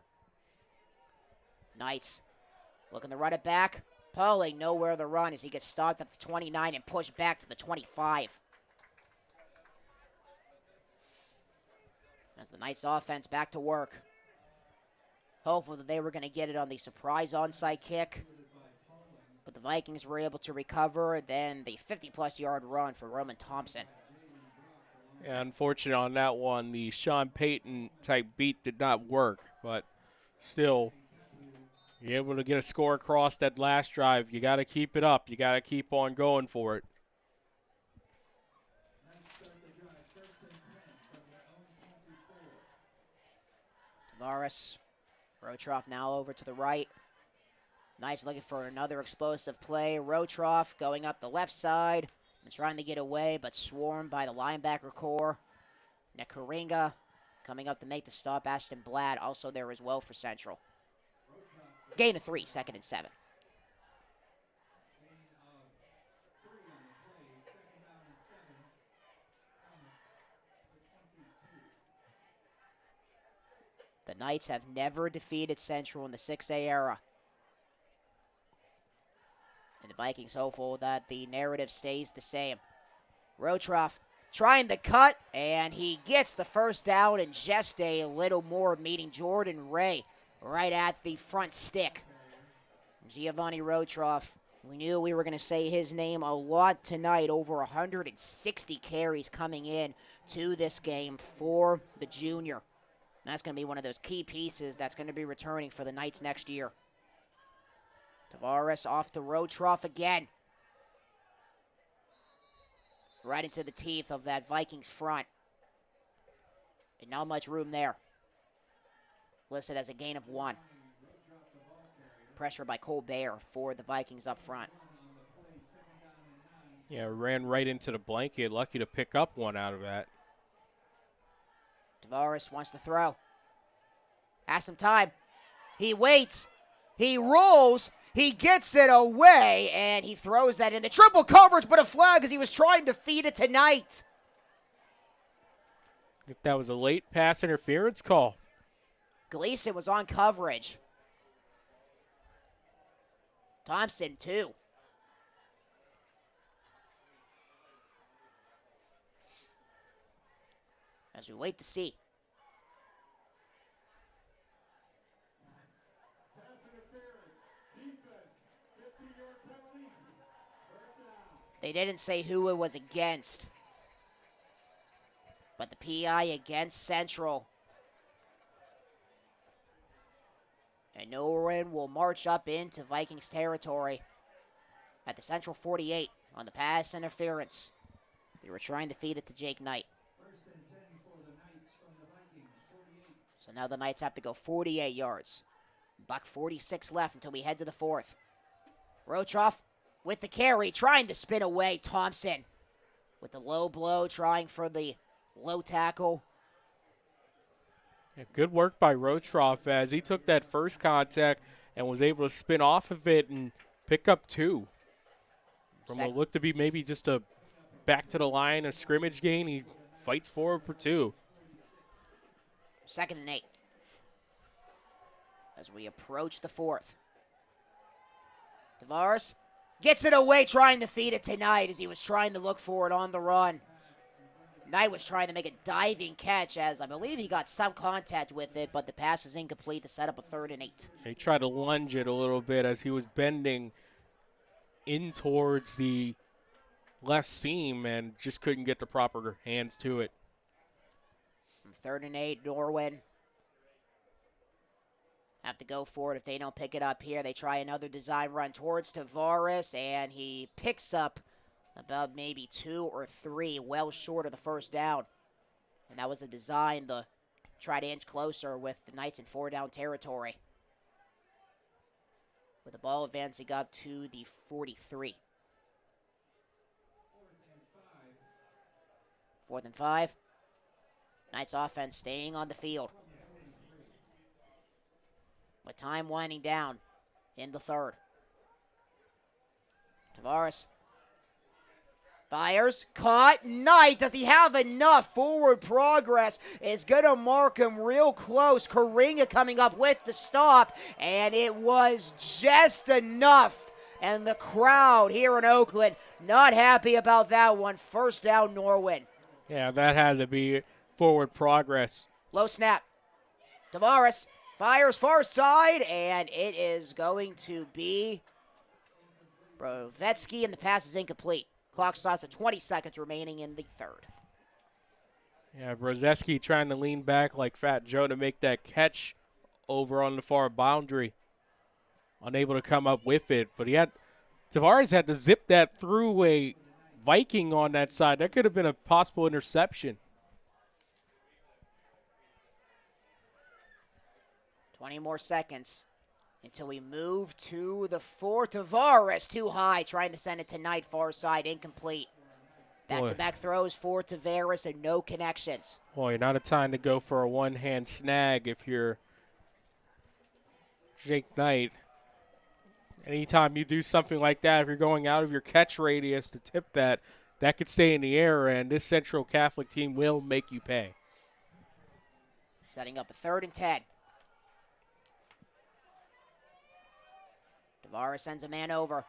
Knights looking to run it back. Pulling nowhere to run as he gets stopped at the 29 and pushed back to the 25. As the Knights offense back to work. Hopeful that they were going to get it on the surprise onside kick. But the Vikings were able to recover. Then the 50-plus yard run for Roman Thompson. Yeah, unfortunate on that one. The Sean Payton type beat did not work, but still, you're able to get a score across that last drive. You got to keep it up. You got to keep on going for it. Tavares, Rotroff now over to the right. Knights looking for another explosive play. Rotroff going up the left side and trying to get away, but swarmed by the linebacker core. Nekaringa coming up to make the stop. Ashton Blatt also there as well for Central. Gain of 3, 2nd and 7. The Knights have never defeated Central in the 6A era. And the Vikings hopeful that the narrative stays the same. Rotroff trying to cut, and he gets the first down and just a little more, meeting Jordan Ray right at the front stick. Giovanni Rotroff, we knew we were going to say his name a lot tonight. Over 160 carries coming in to this game for the junior. And that's going to be one of those key pieces that's going to be returning for the Knights next year. Tavares off to Rotroff again. Right into the teeth of that Vikings front. And not much room there. Listed as a gain of 1. Pressure by Colbert for the Vikings up front. Yeah, ran right into the blanket. Lucky to pick up one out of that. Tavares wants to throw. Has some time. He waits. He rolls. He gets it away, and he throws that in the triple coverage, but a flag as he was trying to feed it tonight. If that was a late pass interference call. Gleason was on coverage. Thompson, too. As we wait to see. They didn't say who it was against. But the PI against Central. And Norwin will march up into Vikings territory at the Central 48 on the pass interference. They were trying to feed it to Jake Knight. So now the Knights have to go 48 yards. $1:46 left until we head to the 4th. Rotroff with the carry, trying to spin away. Thompson with the low blow, trying for the low tackle. Yeah, good work by Rotroff as he took that first contact and was able to spin off of it and pick up 2. From what looked to be maybe just a back to the line, a scrimmage gain, he fights forward for 2. 2nd and 8. As we approach the 4th. Tavares gets it away, trying to feed it to Knight as he was trying to look for it on the run. Knight was trying to make a diving catch as I believe he got some contact with it, but the pass is incomplete to set up a 3rd and 8. He tried to lunge it a little bit as he was bending in towards the left seam and just couldn't get the proper hands to it. 3rd and 8, Norwin. Have to go for it if they don't pick it up here. They try another design run towards Tavares, and he picks up about maybe 2 or 3, well short of the first down. And that was a design to try to inch closer with the Knights in 4-down territory. With the ball advancing up to the 43. 4th and 5. Knights offense staying on the field. With time winding down in the 3rd. Tavares fires, caught, Knight, does he have enough? Forward progress is going to mark him real close. Karinga coming up with the stop, and it was just enough. And the crowd here in Oakland not happy about that one. First down, Norwin. Yeah, that had to be forward progress. Low snap. Tavares fires far side, and it is going to be Brovetsky, and the pass is incomplete. Clock stops with 20 seconds remaining in the 3rd. Yeah, Brovetsky trying to lean back like Fat Joe to make that catch over on the far boundary. Unable to come up with it, but Tavares had to zip that through a Viking on that side. That could have been a possible interception. 20 more seconds until we move to the 4th. Tavares too high, trying to send it to Knight, far side, incomplete. Back-to-back throws for Tavares and no connections. Boy, not a time to go for a one-hand snag if you're Jake Knight. Anytime you do something like that, if you're going out of your catch radius to tip that could stay in the air, and this Central Catholic team will make you pay. Setting up a 3rd and 10. Tavares sends a man over,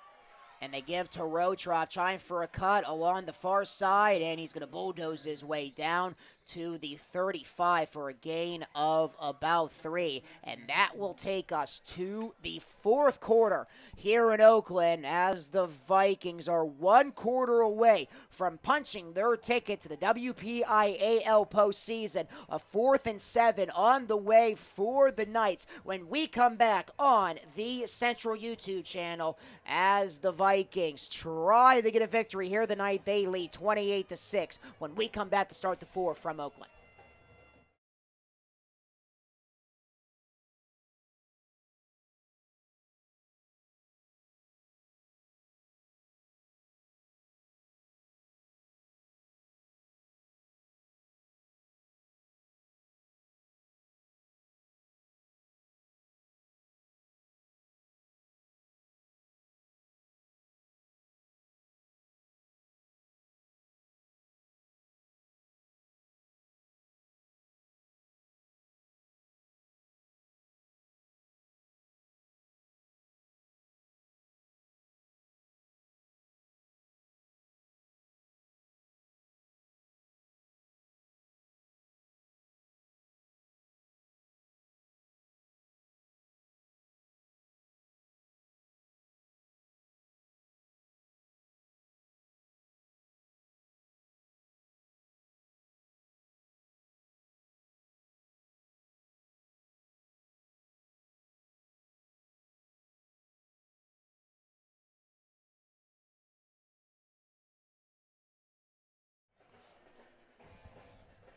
and they give to Rotroff, trying for a cut along the far side, and he's going to bulldoze his way down to the 35 for a gain of about 3. And that will take us to the 4th quarter here in Oakland, as the Vikings are 1 quarter away from punching their ticket to the WPIAL postseason. A 4th and 7 on the way for the Knights when we come back on the Central YouTube channel, as the Vikings try to get a victory here tonight. They lead 28-6 when we come back to start the 4 from Oakland.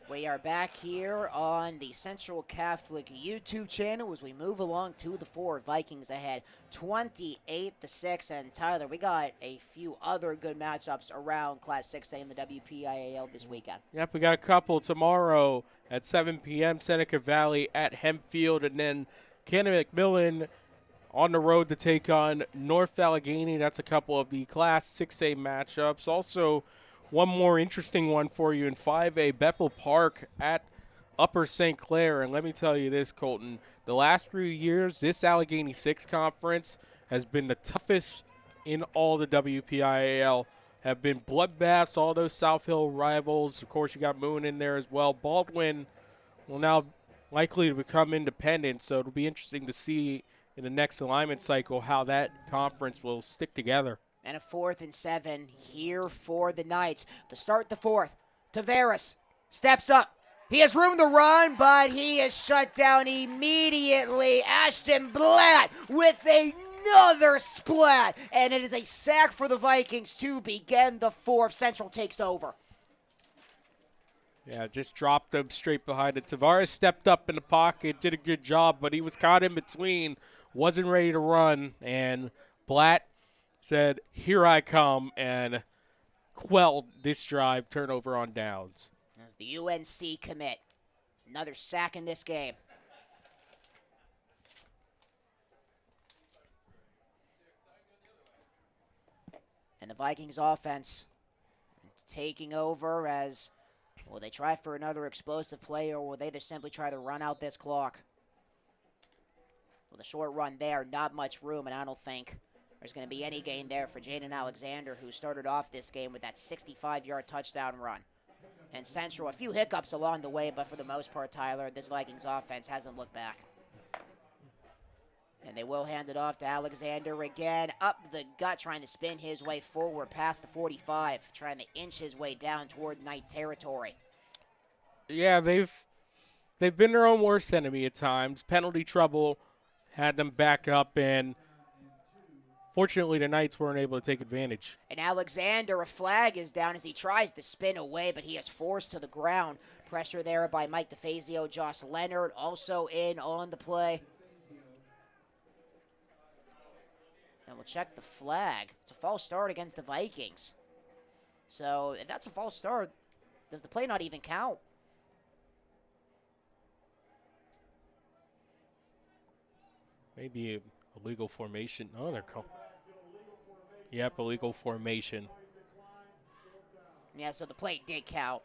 We are back here on the Central Catholic YouTube channel as we move along to the 4. Vikings ahead 28-6. And Tyler, we got a few other good matchups around Class 6A in the WPIAL this weekend. Yep, we got a couple tomorrow at 7 p.m. Seneca Valley at Hempfield, and then Canada McMillan on the road to take on North Allegheny. That's a couple of the Class 6A matchups. Also, one more interesting one for you in 5A, Bethel Park at Upper St. Clair. And let me tell you this, Colton, the last few years, this Allegheny 6 conference has been the toughest in all the WPIAL. Have been bloodbaths, all those South Hill rivals. Of course, you got Moon in there as well. Baldwin will now likely to become independent, so it'll be interesting to see in the next alignment cycle how that conference will stick together. And a 4th and 7 here for the Knights. To start the 4th, Tavares steps up. He has room to run, but he is shut down immediately. Ashton Blatt with another splat. And it is a sack for the Vikings to begin the 4th. Central takes over. Yeah, just dropped him straight behind it. Tavares stepped up in the pocket, did a good job, but he was caught in between, wasn't ready to run, and Blatt said, "Here I come," and quelled this drive, turnover on downs. As the UNC commit. Another sack in this game. And the Vikings offense taking over as, will they try for another explosive play, or will they just simply try to run out this clock? With a short run there, not much room, and I don't think there's going to be any gain there for Jaden Alexander, who started off this game with that 65-yard touchdown run. And Central, a few hiccups along the way, but for the most part, Tyler, this Vikings offense hasn't looked back. And they will hand it off to Alexander again. Up the gut, trying to spin his way forward past the 45. Trying to inch his way down toward Knight territory. Yeah, they've been their own worst enemy at times. Penalty trouble had them back up, and fortunately the Knights weren't able to take advantage. And Alexander, a flag is down as he tries to spin away, but he is forced to the ground. Pressure there by Mike DeFazio. Josh Leonard also in on the play. And we'll check the flag. It's a false start against the Vikings. So if that's a false start, does the play not even count? Maybe illegal formation. Oh, they're called. Yep, illegal formation. Yeah, so the play did count.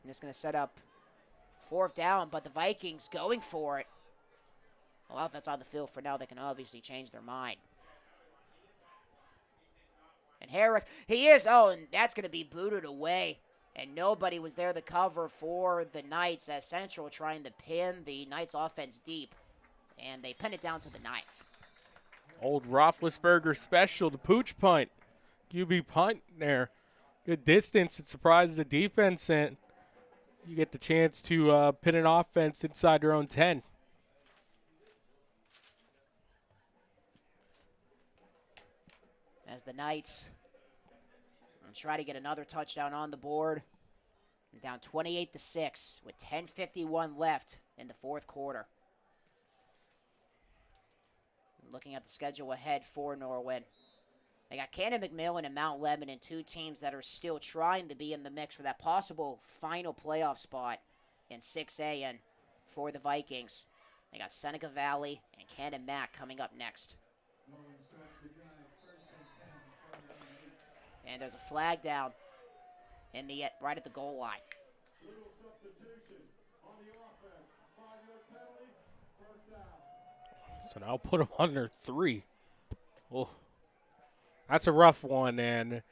And it's going to set up 4th down, but the Vikings going for it. Well, if that's on the field for now, they can obviously change their mind. And Herrick, he is, and that's going to be booted away. And nobody was there to cover for the Knights as Central trying to pin the Knights offense deep. And they pin it down to the 9. Old Roethlisberger special, the pooch punt. QB punt there. Good distance. It surprises the defense, and you get the chance to pin an offense inside their own 10. As the Knights try to get another touchdown on the board. Down 28-6 with 10:51 left in the 4th quarter. Looking at the schedule ahead for Norwin. They got Cannon McMillan and Mount Lebanon, 2 teams that are still trying to be in the mix for that possible final playoff spot in 6A. And for the Vikings, they got Seneca Valley and Cannon Mac coming up next. And there's a flag down in the right at the goal line. So now put them under 3. Oh, that's a rough one. And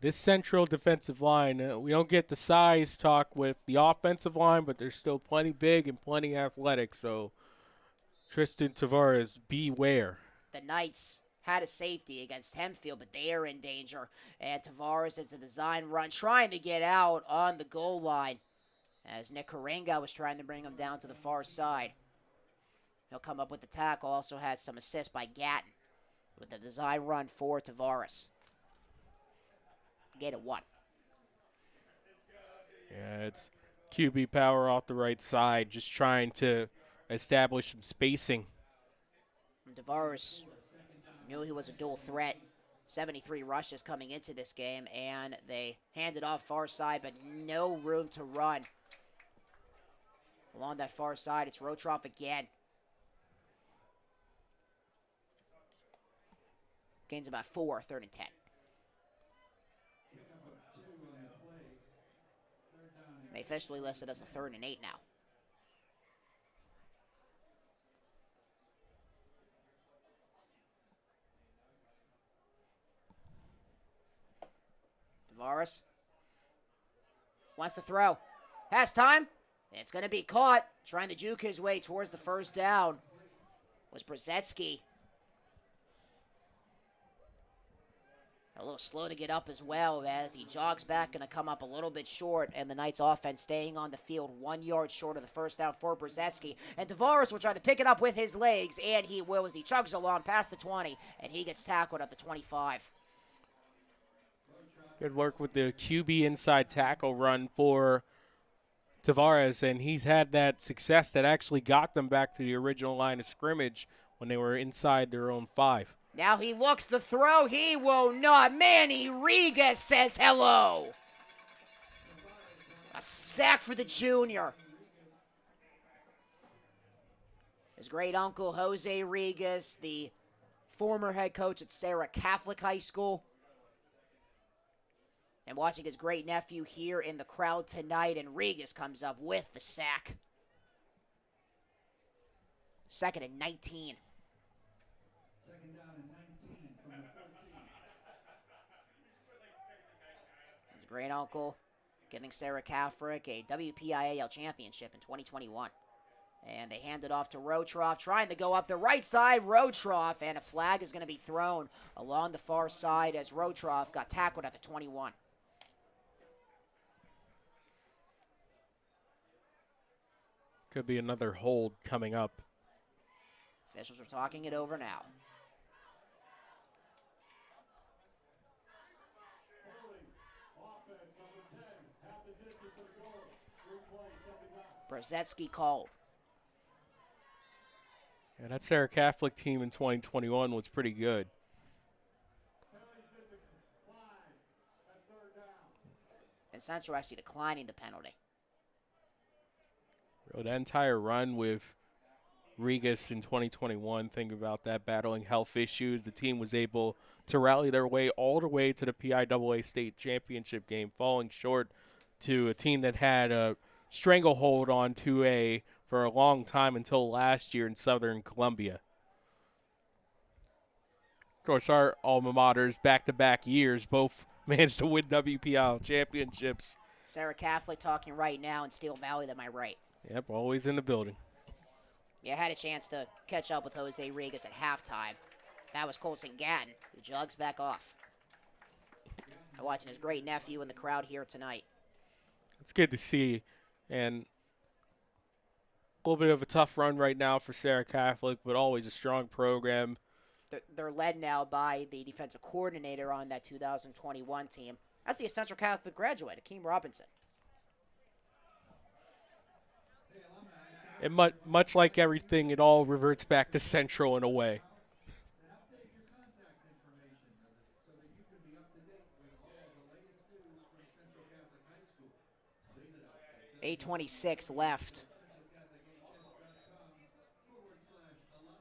this Central defensive line, we don't get the size talk with the offensive line, but they're still plenty big and plenty athletic. So Tristan Tavares, beware. The Knights had a safety against Hempfield, but they are in danger. And Tavares is a design run, trying to get out on the goal line as Nick Karinga was trying to bring him down to the far side. He'll come up with the tackle. Also had some assist by Gatton with the design run for Tavares. Gain of 1. Yeah, it's QB power off the right side, just trying to establish some spacing. And Tavares knew he was a dual threat. 73 rushes coming into this game, and they handed off far side, but no room to run. Along that far side, it's Rotroff again. Gains about 4, 3rd and 10. They officially listed as a 3rd and 8 now. Tavares wants to throw. Has time. It's going to be caught. Trying to juke his way towards the 1st down was Brzezinski. A little slow to get up as well as he jogs back, going to come up a little bit short, and the Knights offense staying on the field 1 yard short of the 1st down for Brzezinski. And Tavares will try to pick it up with his legs, and he will as he chugs along past the 20, and he gets tackled at the 25. Good work with the QB inside tackle run for Tavares, and he's had that success that actually got them back to the original line of scrimmage when they were inside their own 5. Now he looks to throw. He will not. Manny Rigas says hello. A sack for the junior. His great uncle, Jose Rigas, the former head coach at Sarah Catholic High School. And watching his great nephew here in the crowd tonight, and Rigas comes up with the sack. 2nd and 19. Second down and 19 from the 14. His great uncle giving Sarah Catholic a WPIAL championship in 2021. And they hand it off to Rotroff, trying to go up the right side. Rotroff, and a flag is going to be thrown along the far side as Rotroff got tackled at the 21. Could be another hold coming up. Officials are talking it over now. Brzezinski called. Yeah, that Sarah Catholic team in 2021 was pretty good. And Central actually declining the penalty. Really, that entire run with Rigas in 2021, think about that, battling health issues. The team was able to rally their way all the way to the PIAA state championship game, falling short to a team that had a stranglehold on 2A for a long time until last year in Southern Columbia. Of course, our alma maters, back-to-back years, both managed to win WPIAL championships. Sarah Catholic talking right now in Steel Valley to my right. Yep, always in the building. Yeah, I had a chance to catch up with Jose Rigas at halftime. That was Colson Gatton, who jogs back off. I'm watching his great nephew in the crowd here tonight. It's good to see, and a little bit of a tough run right now for Sarah Catholic, but always a strong program. They're led now by the defensive coordinator on that 2021 team. That's the Central Catholic graduate, Akeem Robinson. And much like everything, it all reverts back to Central in a way. 8:26 left.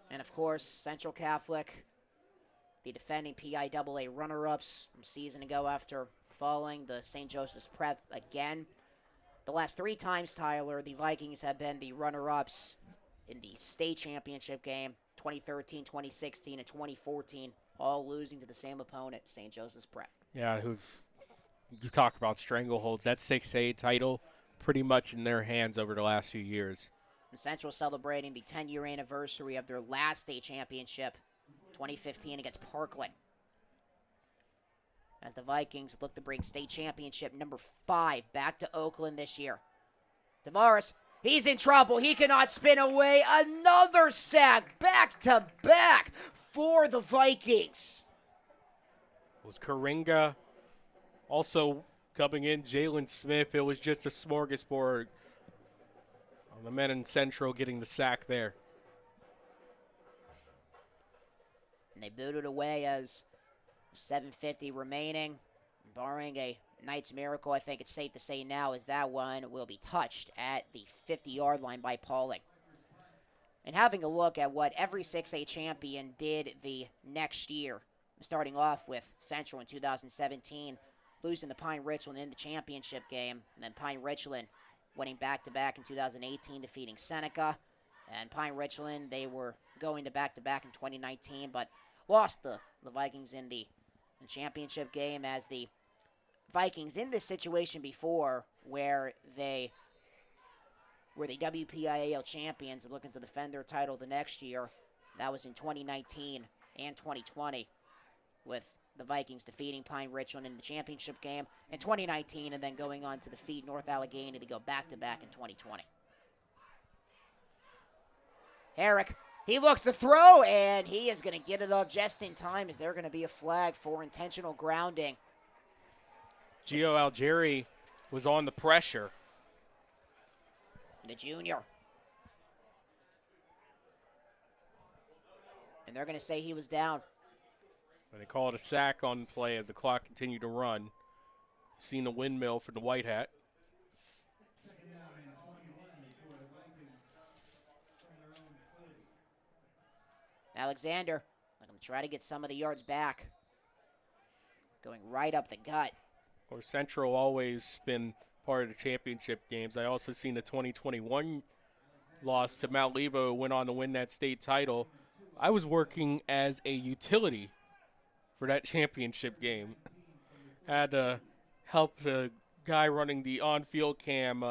And, of course, Central Catholic, the defending PIAA runner-ups from a season ago after falling to St. Joseph's Prep again. The last 3 times, Tyler, the Vikings have been the runner-ups in the state championship game, 2013, 2016, and 2014, all losing to the same opponent, St. Joseph's Prep. Yeah, you talk about strangleholds. That 6A title pretty much in their hands over the last few years. And Central celebrating the 10-year anniversary of their last state championship, 2015 against Parkland. As the Vikings look to bring state championship number 5 back to Oakland this year. Tavares, he's in trouble. He cannot spin away. Another sack back-to-back for the Vikings. It was Karinga. Also coming in, Jalen Smith. It was just a smorgasbord on the men in Central getting the sack there. And they booted away as 7:50 remaining. Barring a Knights miracle, I think it's safe to say now is that one will be touched at the 50-yard line by Pauling. And having a look at what every 6A champion did the next year, starting off with Central in 2017, losing to Pine Richland in the championship game, and then Pine Richland winning back-to-back in 2018, defeating Seneca. And Pine Richland, they were going to back-to-back in 2019, but lost the Vikings in the championship game, as the Vikings in this situation before where they were the WPIAL champions and looking to defend their title the next year. That was in 2019 and 2020 with the Vikings defeating Pine Richland in the championship game in 2019 and then going on to defeat North Allegheny to go back-to-back in 2020. Herrick, he looks to throw, and he is going to get it off just in time as there's going to be a flag for intentional grounding. Gio Algeri was on the pressure. The junior. And they're going to say he was down. And they call it a sack on the play as the clock continued to run. Seen the windmill for the white hat. Second down and 21 for the Vikings from their own 40. Alexander, I'm going to try to get some of the yards back. Going right up the gut. Or Central always been part of the championship games. I also seen the 2021 loss to Mount Lebo, who went on to win that state title. I was working as a utility for that championship game. Had to help the guy running the on-field cam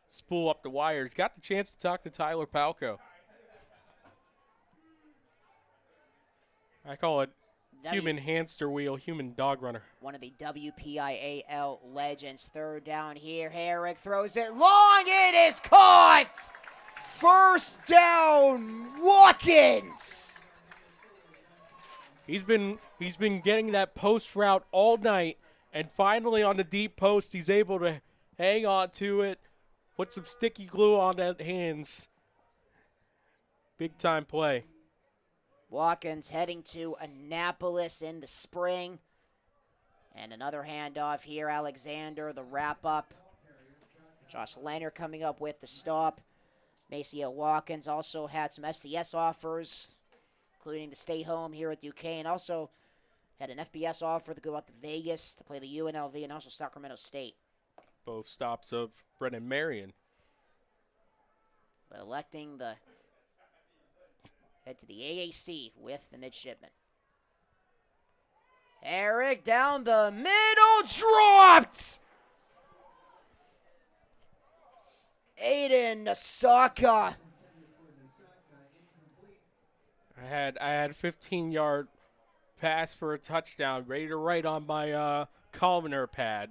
spool up the wires. Got the chance to talk to Tyler Palco. I call it human hamster wheel, human dog runner. One of the WPIAL legends. Third down here. Herrick throws it long. It is caught. First down, Watkins. He's been getting that post route all night, and finally on the deep post, he's able to hang on to it, put some sticky glue on that hands. Big time play. Watkins heading to Annapolis in the spring. And another handoff here. Alexander, the wrap up. Josh Leonard coming up with the stop. Maceo Watkins also had some FCS offers, including to stay home here at Duquesne. Also had an FBS offer to go out to Vegas to play the UNLV and also Sacramento State. Both stops of Brennan Marion. But electing the head to the AAC with the midshipman. Eric down the middle, dropped! Aiden Nasaka. I had a 15-yard pass for a touchdown, ready to write on my columnar pad.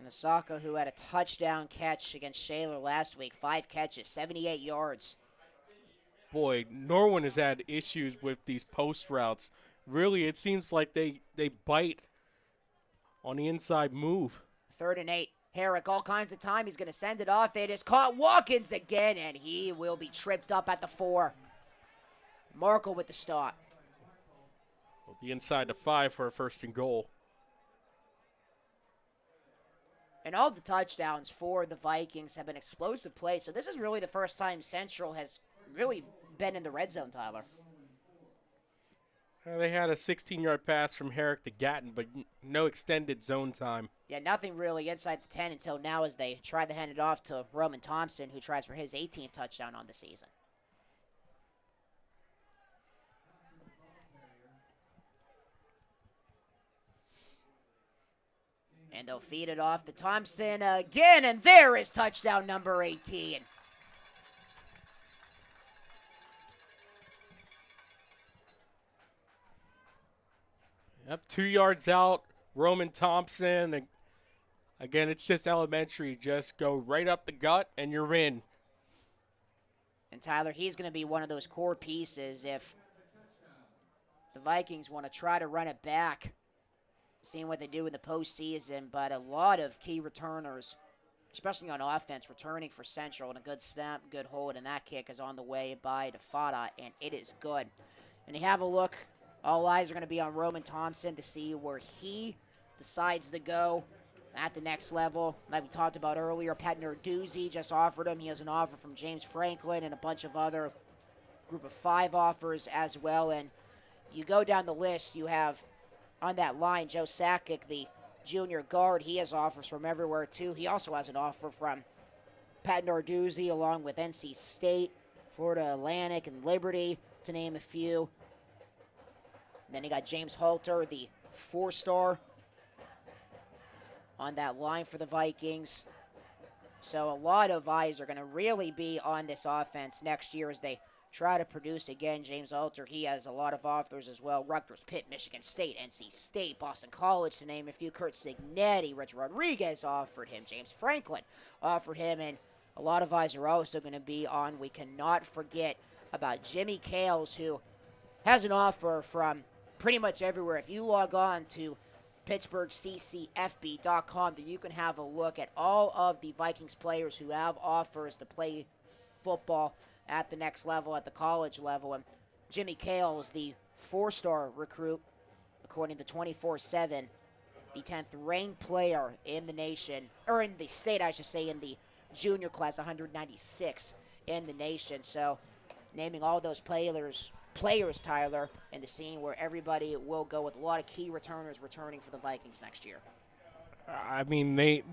Nasaka, who had a touchdown catch against Shaler last week, 5 catches, 78 yards. Boy, Norwin has had issues with these post routes. Really, it seems like they bite on the inside move. 3rd and 8. Herrick, all kinds of time. He's going to send it off. It is caught. Watkins again, and he will be tripped up at the 4. Markle with the stop. Will be inside the 5 for a 1st and goal. And all the touchdowns for the Vikings have been explosive plays. So this is really the first time Central has really been in the red zone, Tyler. They had a 16-yard pass from Herrick to Gatton, but no extended zone time. Yeah, nothing really inside the 10 until now as they try to hand it off to Roman Thompson, who tries for his 18th touchdown on the season. And they'll feed it off to Thompson again, and there is touchdown number 18. Yep, 2 yards out, Roman Thompson. Again, it's just elementary. Just go right up the gut, and you're in. And Tyler, he's going to be one of those core pieces if the Vikings want to try to run it back, seeing what they do in the postseason. But a lot of key returners, especially on offense, returning for Central, and a good snap, good hold, and that kick is on the way by DeFada, and it is good. And you have a look. All eyes are going to be on Roman Thompson to see where he decides to go at the next level. Like we talked about earlier, Pat Narduzzi just offered him. He has an offer from James Franklin and a bunch of other group of 5 offers as well. And you go down the list, you have on that line Joe Sakic, the junior guard. He has offers from everywhere too. He also has an offer from Pat Narduzzi along with NC State, Florida Atlantic, and Liberty, to name a few. And then you got James Halter, the 4-star, on that line for the Vikings. So a lot of eyes are going to really be on this offense next year as they try to produce again. James Halter, he has a lot of offers as well. Rutgers, Pitt, Michigan State, NC State, Boston College, to name a few. Kurt Signetti, Rich Rodriguez offered him. James Franklin offered him. And a lot of eyes are also going to be on. We cannot forget about Jimmy Kales, who has an offer from pretty much everywhere. If you log on to PittsburghCCFB.com, then you can have a look at all of the Vikings players who have offers to play football at the next level, at the college level. And Jimmy Kales, the 4-star recruit, according to 24/7, the 10th ranked player in the nation, or in the state, I should say, in the junior class, 196 in the nation. So, naming all those players, Tyler, in the scene where everybody will go with a lot of key returners returning for the Vikings next year. I mean, they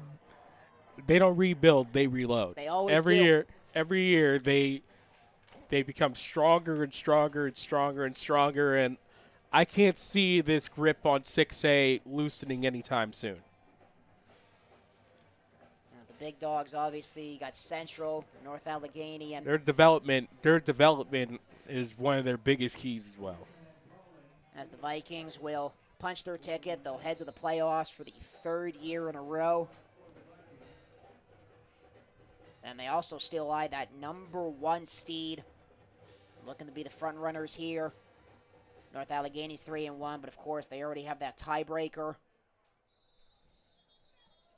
don't rebuild, they reload. They always do. Every year they become stronger and stronger and stronger and stronger, and I can't see this grip on 6A loosening anytime soon. The big dogs, obviously, you got Central, North Allegheny, and Their development is one of their biggest keys as well. as the Vikings will punch their ticket, they'll head to the playoffs for the 3rd year in a row. And they also still eye that #1 seed, looking to be the front runners here. North Allegheny's 3-1, but of course they already have that tiebreaker.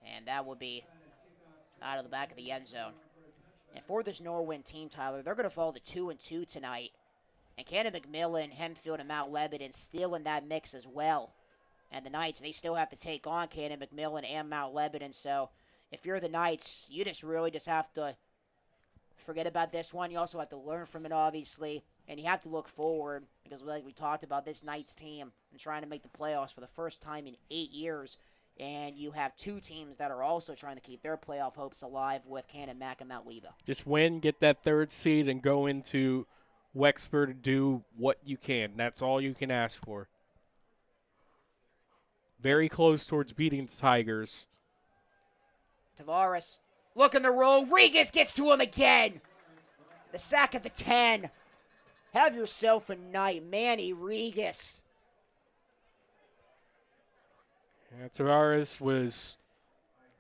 And that will be out of the back of the end zone. And for this Norwin team, Tyler, they're going to fall to 2-2 tonight. And Cannon McMillan, Hempfield, and Mount Lebanon still in that mix as well. And the Knights, they still have to take on Cannon McMillan and Mount Lebanon. So if you're the Knights, you really just have to forget about this one. You also have to learn from it, obviously. And you have to look forward because, like we talked about, this Knights team and trying to make the playoffs for the first time in 8 years. And you have 2 teams that are also trying to keep their playoff hopes alive with Cannon Mac and Mount Lebo. Just win, get that 3rd seed, and go into Wexford to do what you can. That's all you can ask for. Very close towards beating the Tigers. Tavares looking to roll. Regas gets to him again. The sack at the 10. Have yourself a night, Manny Regas. Yeah, Tavares was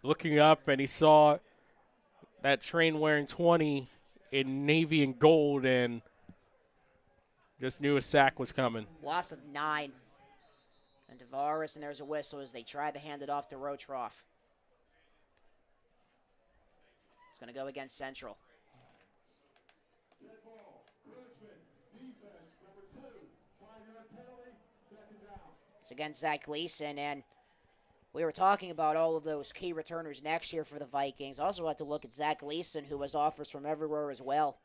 looking up, and he saw that train wearing 20 in navy and gold, and just knew a sack was coming. Loss of 9. And Tavares, and there's a whistle as they try to hand it off to Rotroff. It's going to go against Central. It's against Zach Gleason, and we were talking about all of those key returners next year for the Vikings. Also had to look at Zach Gleason, who has offers from everywhere as well.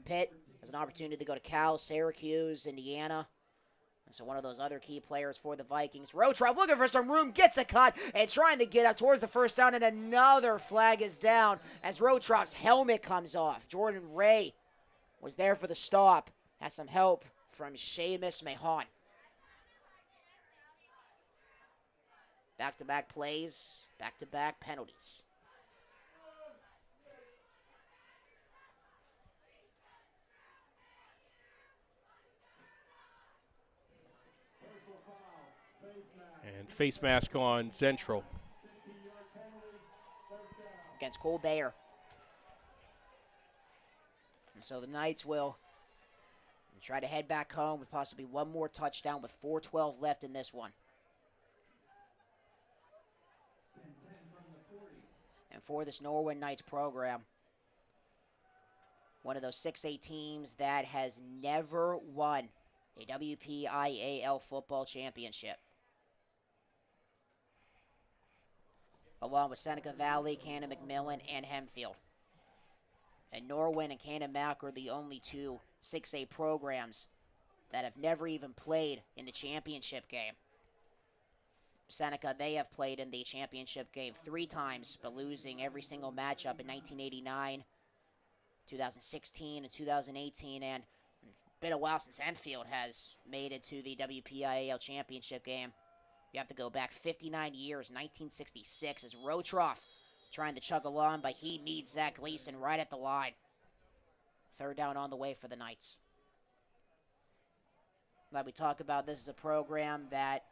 Pitt has an opportunity to go to Cal, Syracuse, Indiana. So one of those other key players for the Vikings. Rotroff looking for some room, gets a cut, and trying to get up towards the first down, and another flag is down as Rotroff's helmet comes off. Jordan Ray was there for the stop. Had some help from Seamus Mahon. Back-to-back plays, back-to-back penalties. And face mask on Central. Against Cole Bayer. And so the Knights will try to head back home with possibly one more touchdown with 4:12 left in this one. And for this Norwin Knights program, one of those 6A teams that has never won a WPIAL football championship. Along with Seneca Valley, Cannon McMillan, and Hempfield. And Norwin and Cannon Mac are the only 2 6A programs that have never even played in the championship game. Seneca, they have played in the championship game 3 times, but losing every single matchup in 1989, 2016, and 2018, and it's been a while since Hempfield has made it to the WPIAL championship game. You have to go back 59 years, 1966, as Rotroff trying to chug along, but he needs Zach Gleason right at the line. 3rd down on the way for the Knights. Like we talk about, this is a program that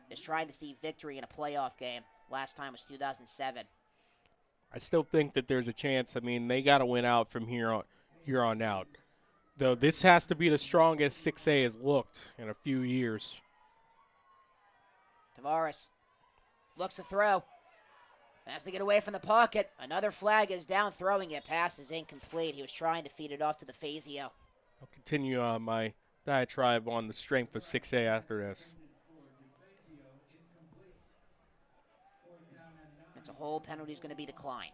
is trying to see victory in a playoff game. Last time was 2007. I still think that there's a chance. I mean, they got to win out from here on out. Though this has to be the strongest 6A has looked in a few years. Tavares looks to throw. Has to get away from the pocket. Another flag is down, throwing it. Pass is incomplete. He was trying to feed it off to the Fazio. I'll continue on my diatribe on the strength of 6A after this. It's a whole penalty is going to be declined.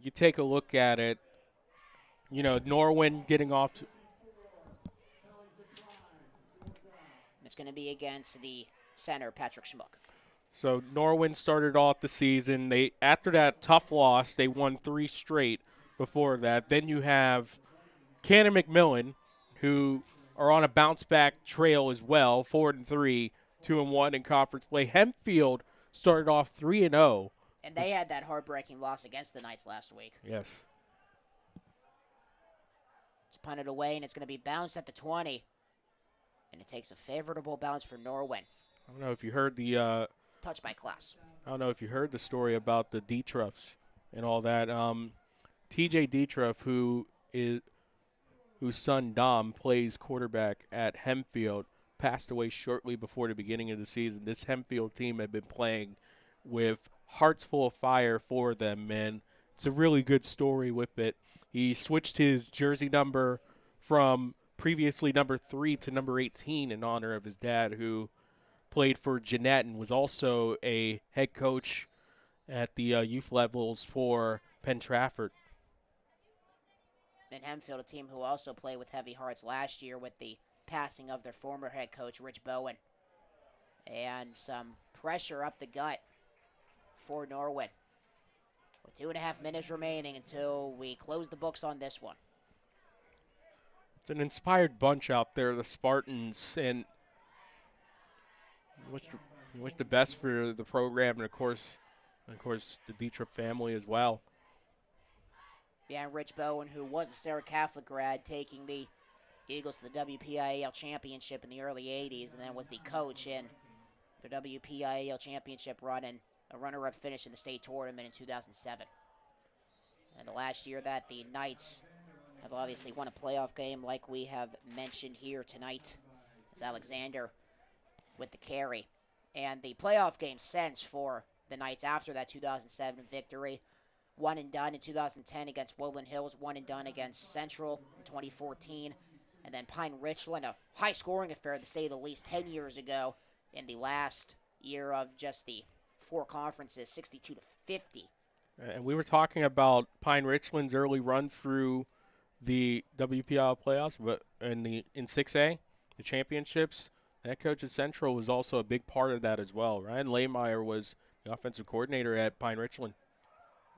You take a look at it, you know, Norwin getting off to, It's going to be against the center, Patrick Schmuck. so Norwin started off the season. They, after that tough loss, they won 3 straight before that. Then you have Cannon McMillan, who are on a bounce-back trail as well, 4-3, 2-1 in conference play. Hempfield started off 3-0. And they had that heartbreaking loss against the Knights last week. Yes. It's punted away, and it's going to be bounced at the 20. And it takes a favorable bounce for Norwin. I don't know if you heard the Touch by Class. I don't know if you heard the story about the Dietroffs and all that. TJ Dietroff, whose son Dom plays quarterback at Hempfield, passed away shortly before the beginning of the season. This Hempfield team had been playing with hearts full of fire for them, man. It's a really good story with it. He switched his jersey number from previously number 3 to number 18 in honor of his dad, who played for Jeanette and was also a head coach at the youth levels for Penn Trafford. And Hempfield, a team who also played with heavy hearts last year with the passing of their former head coach, Rich Bowen. And some pressure up the gut for Norwin. With 2.5 minutes remaining until we close the books on this one. It's an inspired bunch out there, the Spartans, and you wish the best for the program, and of course the Dietrich family as well. Yeah, and Rich Bowen, who was a Sarah Catholic grad, taking the Eagles to the WPIAL championship in the early 80s, and then was the coach in the WPIAL championship run and a runner-up finish in the state tournament in 2007. And the last year that the Knights have obviously won a playoff game like we have mentioned here tonight, as Alexander with the carry. And the playoff game since for the Knights after that 2007 victory, one and done in 2010 against Woodland Hills, one and done against Central in 2014, and then Pine Richland, a high-scoring affair to say the least, 10 years ago in the last year of just the 4 conferences, 62-50. And we were talking about Pine Richland's early run through the WPIAL playoffs, but in 6A, the championships. That coach at Central was also a big part of that as well. Ryan Lehmeyer was the offensive coordinator at Pine Richland.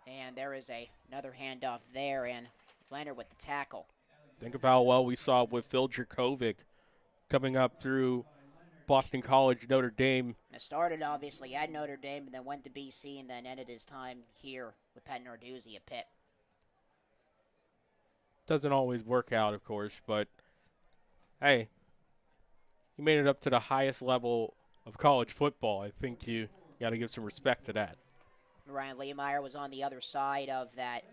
And there is another handoff there, and Leonard with the tackle. Think of how well we saw with Phil Jerkovic coming up through Boston College, Notre Dame. It started, obviously, at Notre Dame, and then went to BC, and then ended his time here with Pat Narduzzi at Pitt. Doesn't always work out, of course, but, hey, he made it up to the highest level of college football. I think you got to give some respect to that. Ryan Lehmeyer was on the other side of that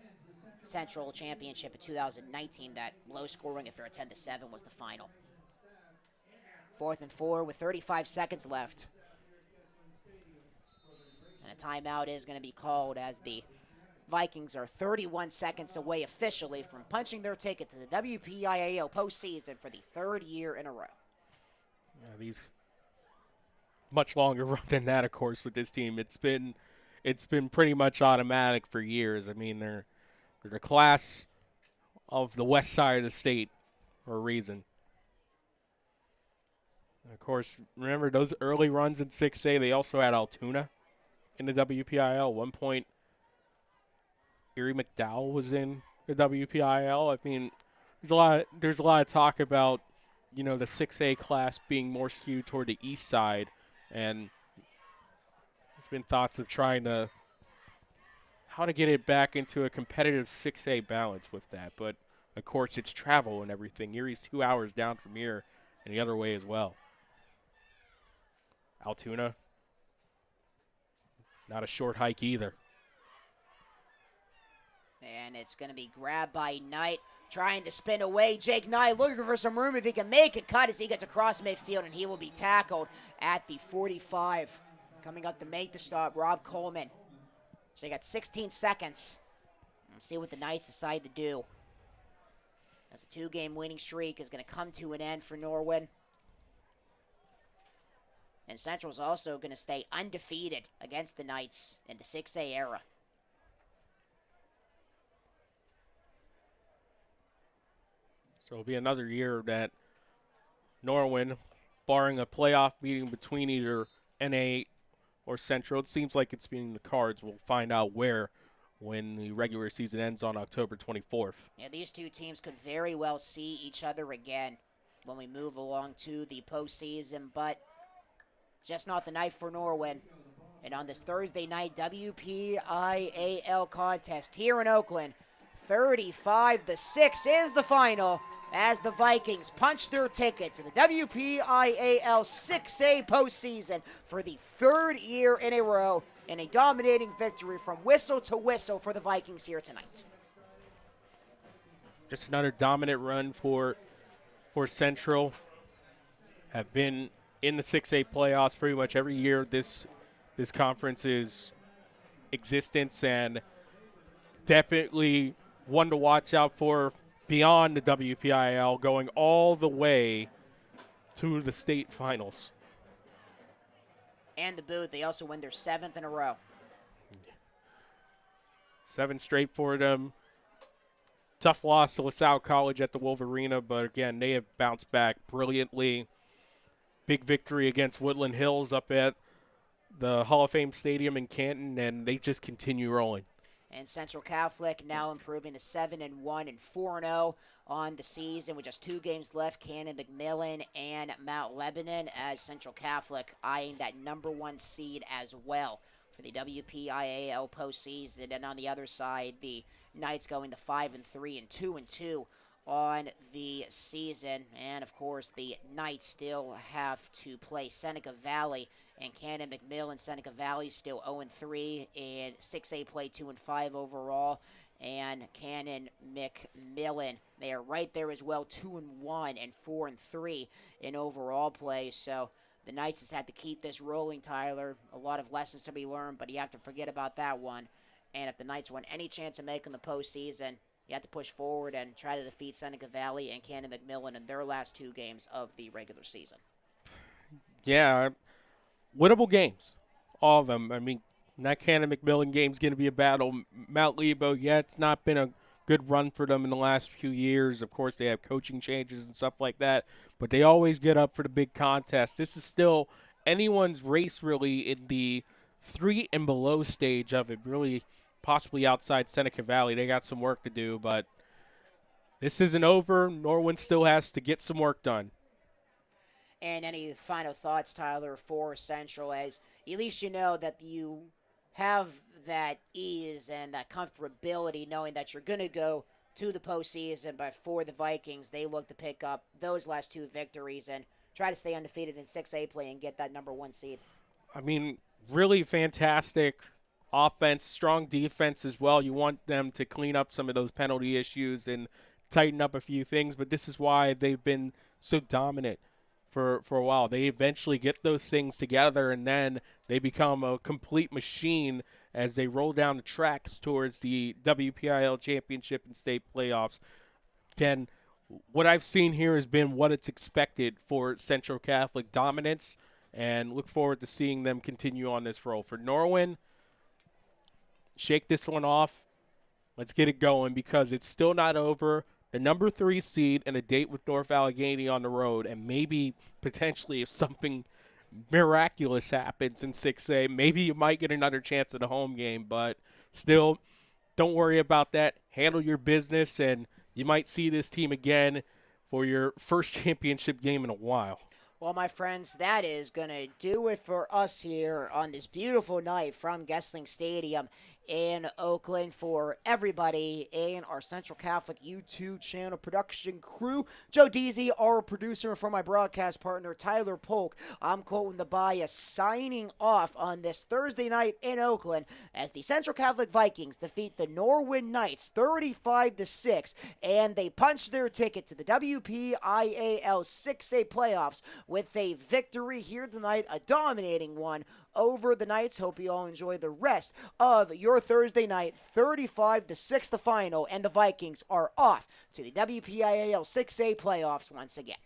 Central Championship in 2019. That low-scoring affair, 10-7 was the final. 4th and 4 with 35 seconds left. And a timeout is going to be called as the Vikings are 31 seconds away officially from punching their ticket to the WPIAL postseason for the 3rd year in a row. Yeah, these much longer run than that, of course, with this team. It's been pretty much automatic for years. I mean, they're the class of the west side of the state for a reason. And of course, remember those early runs in 6A, they also had Altoona in the WPIL. At one point, Erie McDowell was in the WPIL. I mean, there's a lot of talk about, you know, the 6A class being more skewed toward the east side, and there's been thoughts of trying to how to get it back into a competitive 6A balance with that. But of course, it's travel and everything. Erie's 2 hours down from here, and the other way as well. Altoona, not a short hike either. And it's going to be grabbed by Knight, trying to spin away. Jake Knight looking for some room if he can make a cut as he gets across midfield, and he will be tackled at the 45. Coming up to make the stop, Rob Coleman. So you got 16 seconds. Let's see what the Knights decide to do. as the 2-game winning streak is going to come to an end for Norwin. And Central's also going to stay undefeated against the Knights in the 6A era. So it'll be another year that Norwin, barring a playoff meeting between either NA or Central, it seems like it's been in the cards. We'll find out where when the regular season ends on October 24th. Yeah, these two teams could very well see each other again when we move along to the postseason, but just not the night for Norwin. And on this Thursday night WPIAL contest here in Oakland, 35-6 is the final as the Vikings punch their ticket to the WPIAL 6A postseason for the 3rd year in a row in a dominating victory from whistle to whistle for the Vikings here tonight. Just another dominant run for Central. Have been in the 6A playoffs pretty much every year this conference's existence, and definitely one to watch out for beyond the WPIL, going all the way to the state finals. And the boot, they also win their 7th in a row. 7 straight for them. Tough loss to LaSalle College at the Wolverina, but again, they have bounced back brilliantly. Big victory against Woodland Hills up at the Hall of Fame Stadium in Canton, and they just continue rolling. And Central Catholic now improving to 7-1 and 4-0 on the season with just 2 games left. Cannon, McMillan, and Mount Lebanon, as Central Catholic eyeing that #1 seed as well for the WPIAL postseason. And on the other side, the Knights going to 5-3 and 2-2 on the season. And of course, the Knights still have to play Seneca Valley, and Cannon McMillan. Seneca Valley still 0-3 in 6A play, 2-5 overall. And Cannon McMillan, they are right there as well, 2-1 and 4-3 in overall play. So the Knights just have to keep this rolling, Tyler. A lot of lessons to be learned, but you have to forget about that one. And if the Knights want any chance of making the postseason, you have to push forward and try to defeat Seneca Valley and Cannon McMillan in their last 2 games of the regular season. Yeah, winnable games, all of them. I mean, that Cannon McMillan game's going to be a battle. Mount Lebo, yeah, it's not been a good run for them in the last few years. Of course, they have coaching changes and stuff like that, but they always get up for the big contest. This is still anyone's race, really, in the 3 and below stage of it, really possibly outside Seneca Valley. They got some work to do, but this isn't over. Norwin still has to get some work done. And any final thoughts, Tyler, for Central, as at least you know that you have that ease and that comfortability knowing that you're going to go to the postseason, but for the Vikings, they look to pick up those last 2 victories and try to stay undefeated in 6A play and get that #1 seed. I mean, really fantastic offense, strong defense as well. You want them to clean up some of those penalty issues and tighten up a few things, but this is why they've been so dominant for a while. They eventually get those things together, and then they become a complete machine as they roll down the tracks towards the WPIL championship and state playoffs. Again, what I've seen here has been what it's expected for Central Catholic dominance, and look forward to seeing them continue on this roll. For Norwin, shake this one off. Let's get it going because it's still not over. The #3 seed and a date with North Allegheny on the road, and maybe potentially if something miraculous happens in 6A, maybe you might get another chance at a home game, but still, don't worry about that. Handle your business, and you might see this team again for your first championship game in a while. Well, my friends, that is going to do it for us here on this beautiful night from Gessling Stadium in Oakland. For everybody in our Central Catholic YouTube channel production crew, Joe Deasy, our producer, and for my broadcast partner, Tyler Polk, I'm Colton the Bias, signing off on this Thursday night in Oakland as the Central Catholic Vikings defeat the Norwin Knights 35-6, and they punch their ticket to the WPIAL 6A playoffs with a victory here tonight, a dominating one over the Knights. Hope you all enjoy the rest of your score Thursday night, 35-6 the final, and the Vikings are off to the WPIAL 6A playoffs once again.